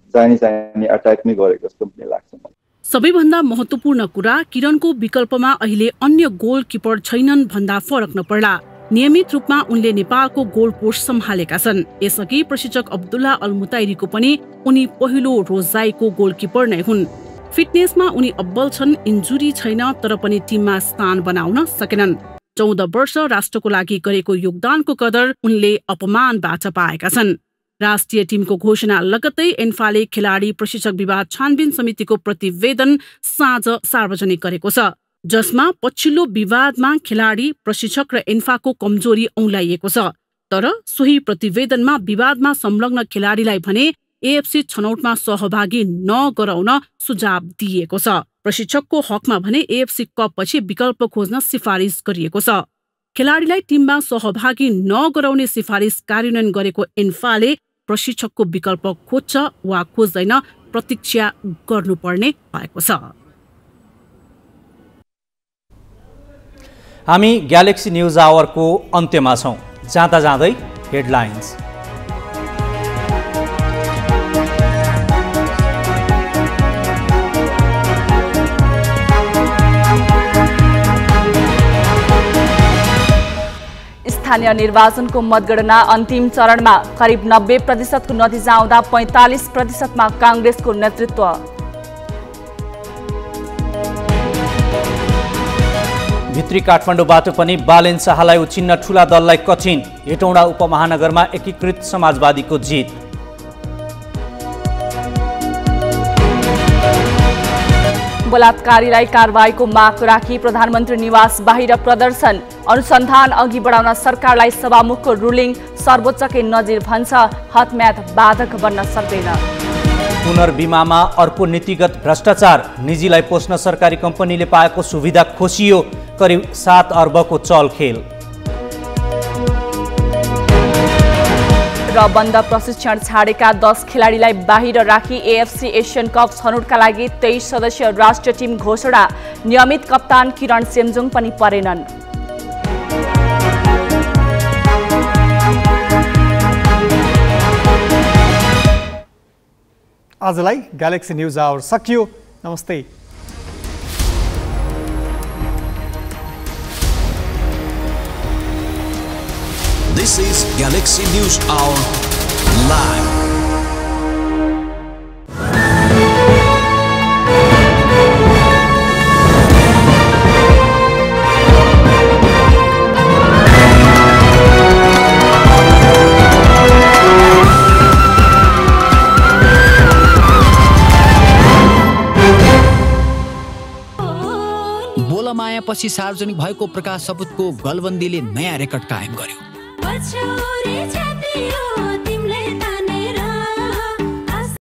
जानी अट्याक नै गरेको जस्तो पनि लाग्छ मलाई। सबैभन्दा महत्त्वपूर्ण कुरा किरणको विकल्पमा अहिले अन्य गोलकिपर छैनन् भन्दा फरक नपर्ला। नियमित रूपमा उनले नेपालको गोल पोस्ट सम्हालेका छन्। यसअघि प्रशिक्षक अब्दुल्ला अल मुताइरीको पनि उनी पहिलो रोजाइको गोलकिपर नै हुन्। फिटनेसमा उनी अब्बल छन्, इन्जुरी छैन, तर पनि टिममा स्थान बनाउन सकेनन्। 14 वर्ष राष्ट्रको लागि गरेको योगदानको कदर उनले अपमानबाट पाएका छन्। राष्ट्रिय टिमको घोषणा लगत्तै एन्फाले खेलाडी प्रशिक्षक विवाद छानबिन समितिको प्रतिवेदन साँझ सार्वजनिक गरेको छ, जसमा पछिल्लो विवादमा खेलाडी प्रशिक्षक र एन्फाको कमजोरी औँल्याइएको छ। तर सोही प्रतिवेदनमा विवादमा संलग्न खेलाडीलाई भने एएफसी छनौटमा सहभागी नगराउन सुझाव दिएको छ। प्रशिक्षकको हकमा भने एएफसी कप पछि विकल्प खोज्न सिफारिस गरिएको छ। खेलाडीलाई टिममा सहभागी नगराउने सिफारिस कार्यान्वयन गरेको एन्फाले प्रशिक्षकको विकल्प खोज्छ वा खोज्दैन प्रतीक्षा गर्नुपर्ने भएको छ। हामी ग्यालेक्सी न्यूज आवरको अन्त्यमा छौं। जाँदा जाँदै हेडलाइन्स। स्थानीय निर्वाचनको मतगणना अन्तिम चरणमा करिब 90% नतिजा आउँदा 45%मा कांग्रेसको नेतृत्व। भित्री काठमाडौँबाट पनि बालेन शाहलाई उछिन्न ठूला दललाई कठिन। हेटौँडा उपमहानगरमा एकीकृत समाजवादीको जित। बलात्कारीलाई कारबाहीको माग राखी प्रधानमन्त्री निवास बाहिर प्रदर्शन। अनुसन्धान अघि बढाउन सरकारलाई सभामुखको रुलिङ सर्वोच्चकै नजिर भन्छ हदम्याद बाधक बन्न सक्दैन। पुनर्बिमामा अर्को नीतिगत भ्रष्टाचार। निजीलाई पोस्न सरकारी कम्पनीले पाएको सुविधा खोसियो। करिब 7 अर्बको चलखेल। र बन्द प्रशिक्षण छाडेका 10 खेलाडीलाई बाहिर राखी एएफसी एसियन कप छनौटका लागि 23 सदस्यीय राष्ट्रिय टिम घोषणा। नियमित कप्तान किरण सेम्जुङ पनि परेनन्। आजलाई ग्यालेक्सी न्यूज आवर सकियो। नमस्ते। This is Galaxy News Hour Live. बोलमायापछि सार्वजनिक भएको प्रकाश सपुतको गलबन्दीले नयाँ रेकर्ड कायम गर्यो।